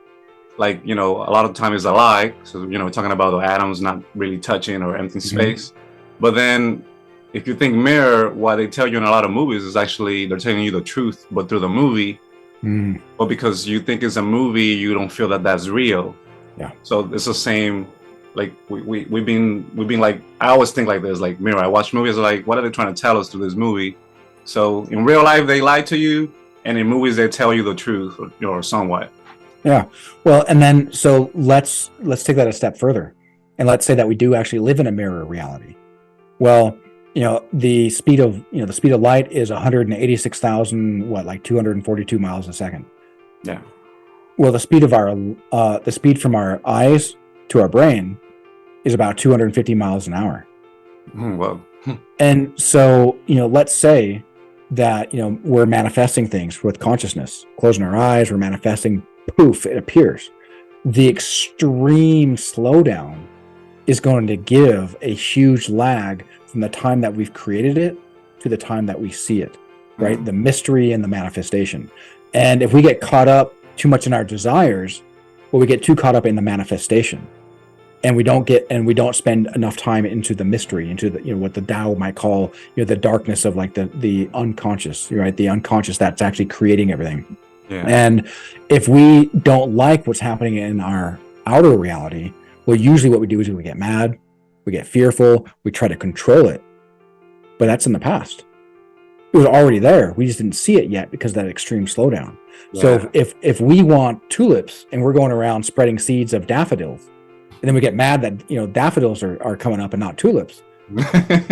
like a lot of the time is a lie. So talking about the atoms not really touching or empty space, but then if you think mirror, what they tell you in a lot of movies is actually they're telling you the truth, but through the movie. But because you think it's a movie, you don't feel that that's real. Yeah. So it's the same. Like we've been like, I always think like this, like mirror. I watch movies like, what are they trying to tell us through this movie? So in real life they lie to you, and in movies they tell you the truth, or somewhat. Yeah. Well, and then so let's take that a step further, and let's say that we do actually live in a mirror reality. Well, the speed of light is 186,000 like 242 miles a second. Yeah. Well, the speed from our eyes to our brain is about 250 miles an hour. Well. And so let's say that we're manifesting things with consciousness. Closing our eyes, we're manifesting. Poof! It appears. The extreme slowdown is going to give a huge lag from the time that we've created it to the time that we see it, right? The mystery and the manifestation. And if we get caught up too much in our desires, well, we get too caught up in the manifestation, and we don't spend enough time into the mystery, into the what the Tao might call the darkness of like the unconscious, right? The unconscious that's actually creating everything. Yeah. And if we don't like what's happening in our outer reality, well, usually what we do is we get mad, we get fearful, we try to control it. But that's in the past. It was already there. We just didn't see it yet because of that extreme slowdown. Yeah. So if we want tulips and we're going around spreading seeds of daffodils, and then we get mad that daffodils are coming up and not tulips. Yeah.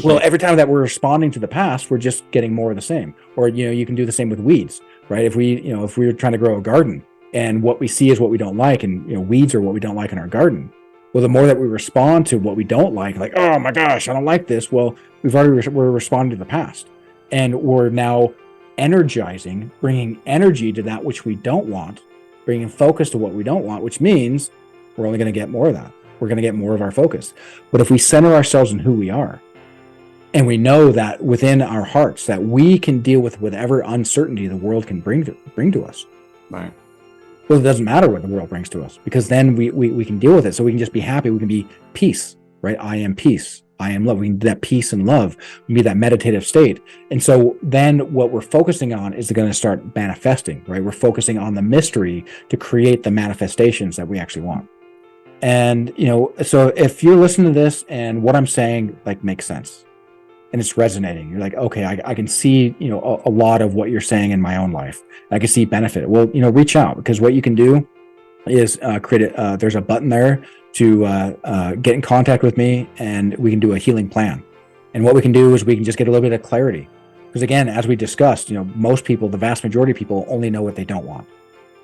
Well, every time that we're responding to the past, we're just getting more of the same. Or you can do the same with weeds, right? If we're trying to grow a garden and what we see is what we don't like, and weeds are what we don't like in our garden. Well, the more that we respond to what we don't like, oh my gosh, I don't like this. Well, we're responding to the past, and we're now energizing, bringing energy to that which we don't want, bringing focus to what we don't want, which means we're only going to get more of that. We're going to get more of our focus. But if we center ourselves in who we are, and we know that within our hearts that we can deal with whatever uncertainty the world can bring to us. Right. Well, it doesn't matter what the world brings to us, because then we can deal with it. So we can just be happy. We can be peace, right? I am peace. I am love. We can do that peace and love. We can be that meditative state. And so then what we're focusing on is going to start manifesting, right? We're focusing on the mystery to create the manifestations that we actually want. And, so if you're listening to this and what I'm saying, makes sense and it's resonating, you're like, okay, I can see, a lot of what you're saying in my own life. I can see benefit. Well, reach out, because what you can do is there's a button there to get in contact with me, and we can do a healing plan. And what we can do is we can just get a little bit of clarity. Because again, as we discussed, most people, the vast majority of people only know what they don't want.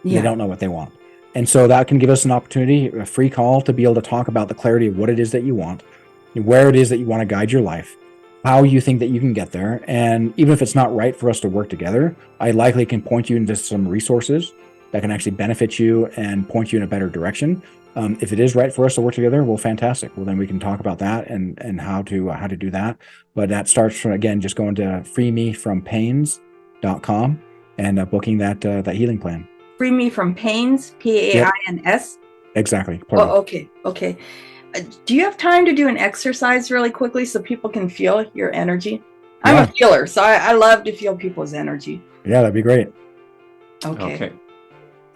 Yeah. They don't know what they want. And so that can give us an opportunity, a free call, to be able to talk about the clarity of what it is that you want, where it is that you want to guide your life, how you think that you can get there. And even if it's not right for us to work together, I likely can point you into some resources that can actually benefit you and point you in a better direction. If it is right for us to work together, well, fantastic. Well, then we can talk about that and how to do that. But that starts from, again, just going to freemefrompains.com and booking that healing plan. Free Me From Pains, Pains. Yep. Exactly. Oh, okay. Do you have time to do an exercise really quickly so people can feel your energy? I'm a feeler, so I love to feel people's energy. Yeah, that'd be great. Okay.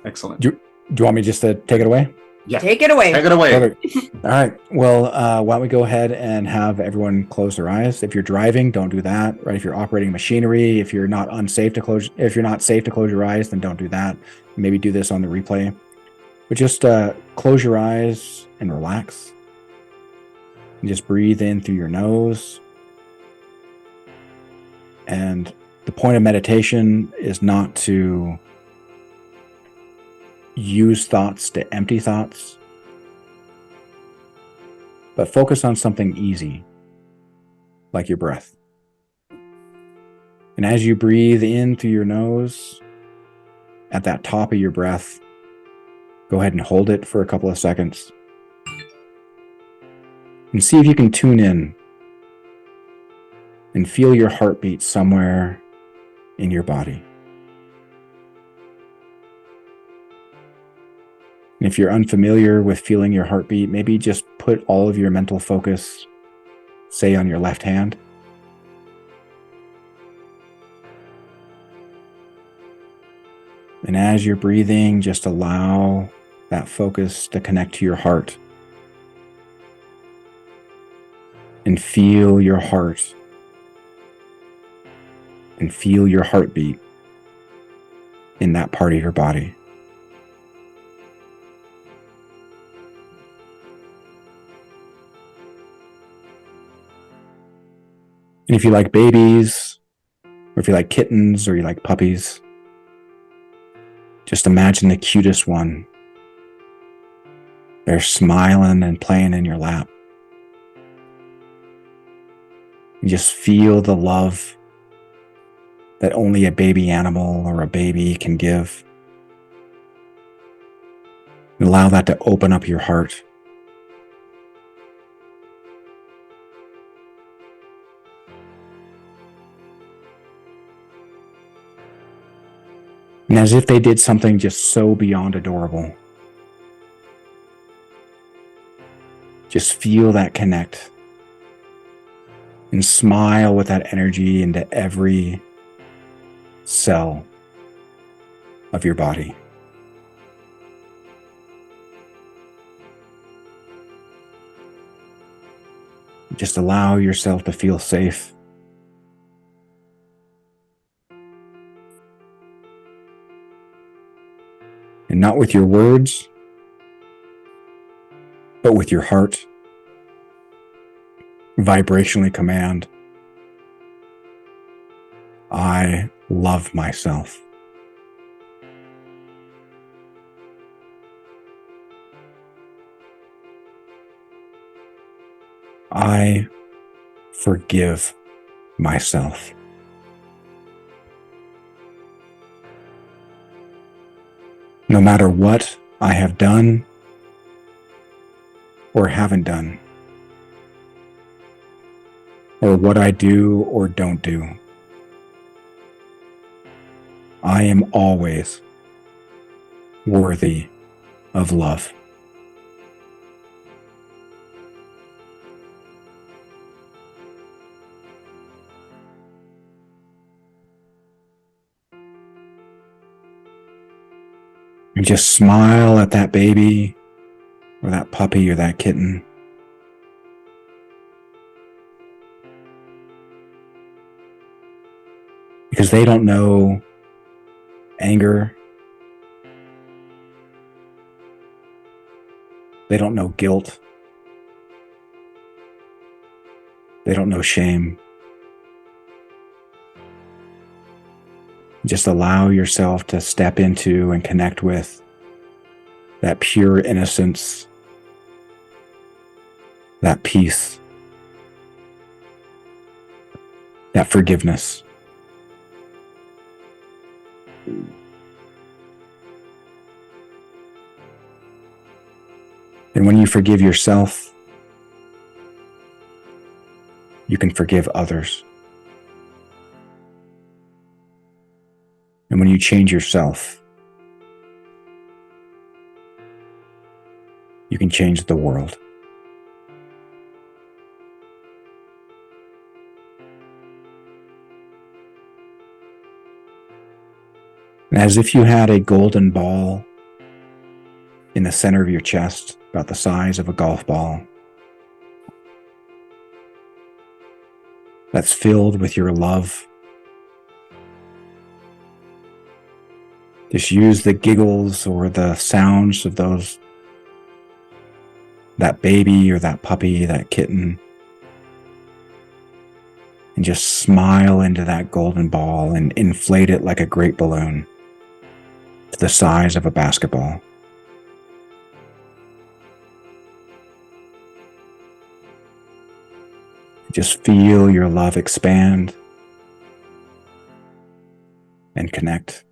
Excellent. Do you want me just to take it away? Yeah. Take it away. Take it away. Perfect. All right. Well, why don't we go ahead and have everyone close their eyes? If you're driving, don't do that. Right? If you're operating machinery, if you're not safe to close your eyes, then don't do that. Maybe do this on the replay. But just close your eyes and relax. And just breathe in through your nose. And the point of meditation is not to use thoughts to empty thoughts, but focus on something easy, like your breath. And as you breathe in through your nose, at that top of your breath, go ahead and hold it for a couple of seconds. And see if you can tune in and feel your heartbeat somewhere in your body. And if you're unfamiliar with feeling your heartbeat, maybe just put all of your mental focus, say, on your left hand. And as you're breathing, just allow that focus to connect to your heart. And feel your heart. And feel your heartbeat in that part of your body. And if you like babies, or if you like kittens, or you like puppies, just imagine the cutest one. They're smiling and playing in your lap. You just feel the love that only a baby animal or a baby can give. And allow that to open up your heart. And as if they did something just so beyond adorable, just feel that connect and smile with that energy into every cell of your body. Just allow yourself to feel safe. And not with your words, but with your heart. Vibrationally command, I love myself. I forgive myself. No matter what I have done or haven't done, or what I do or don't do, I am always worthy of love. And just smile at that baby or that puppy or that kitten. Because they don't know anger. They don't know guilt. They don't know shame. Just allow yourself to step into and connect with that pure innocence, that peace, that forgiveness. And when you forgive yourself, you can forgive others. And when you change yourself, you can change the world. And as if you had a golden ball in the center of your chest, about the size of a golf ball, that's filled with your love. Just use the giggles or the sounds of that baby or that puppy, that kitten, and just smile into that golden ball and inflate it like a great balloon to the size of a basketball. Just feel your love expand and connect.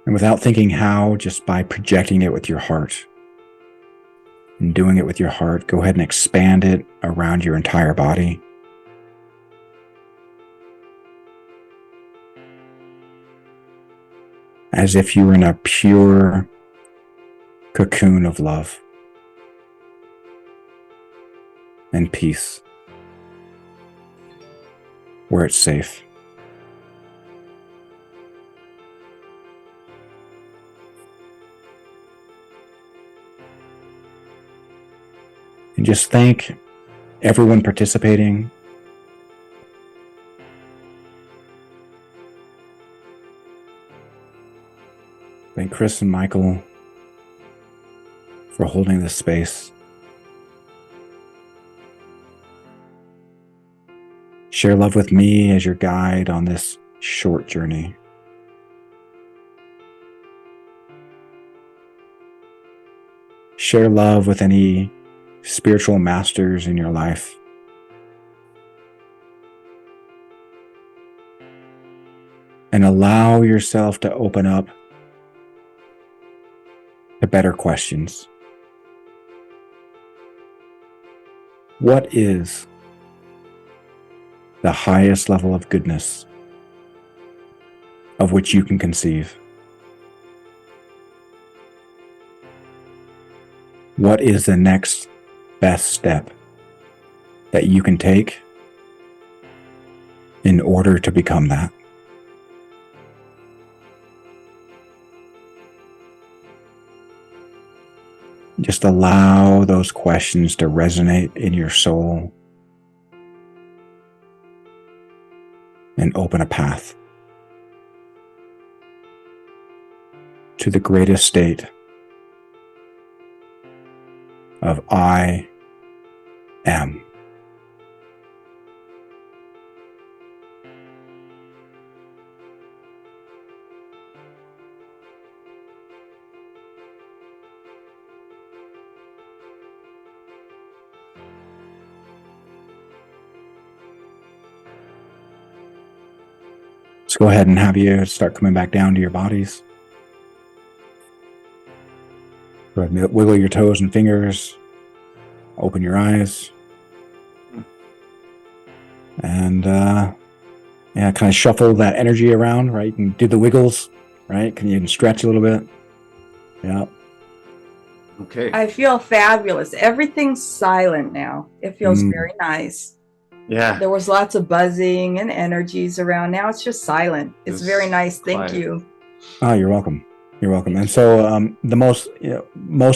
And without thinking how, just by projecting it with your heart and doing it with your heart, go ahead and expand it around your entire body. As if you were in a pure cocoon of love and peace, where it's safe. And just thank everyone participating. Thank Krist and Michael for holding this space. Share love with me as your guide on this short journey. Share love with any spiritual masters in your life. And allow yourself to open up to better questions. What is the highest level of goodness of which you can conceive? What is the next best step that you can take in order to become that? Just allow those questions to resonate in your soul and open a path to the greatest state of I am. Let's go ahead and have you start coming back down to your bodies. Go ahead and wiggle your toes and fingers. Open your eyes. And kind of shuffle that energy around, right? You can do the wiggles, right? You can stretch a little bit. Yeah. Okay. I feel fabulous. Everything's silent now. It feels very nice. Yeah. There was lots of buzzing and energies around. Now it's just silent. It's very nice. Thank you. Oh, you're welcome. You're welcome. And so the most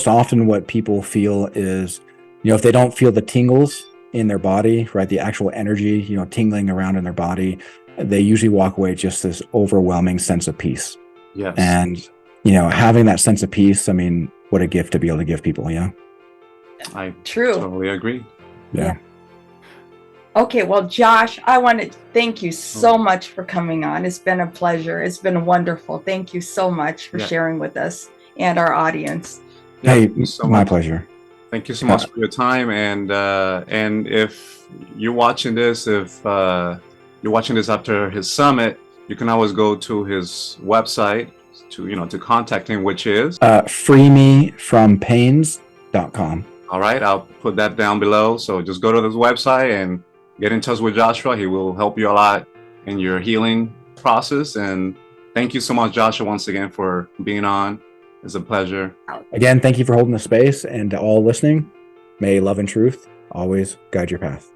often what people feel is, if they don't feel the tingles in their body, right, the actual energy, tingling around in their body, they usually walk away just this overwhelming sense of peace. Yes. And, having that sense of peace, I mean, what a gift to be able to give people, yeah? I True. totally agree. Yeah. Okay, well, Josh, I want to thank you so much for coming on. It's been a pleasure. It's been wonderful. Thank you so much for sharing with us and our audience. Hey, my pleasure. Thank you so much for your time. And if you're watching this, after his summit, you can always go to his website to contact him, which is freemefrompains.com. All right, I'll put that down below. So just go to this website and get in touch with Joshua. He will help you a lot in your healing process. And thank you so much, Joshua, once again for being on. It's a pleasure. Again, thank you for holding the space, and to all listening, may love and truth always guide your path.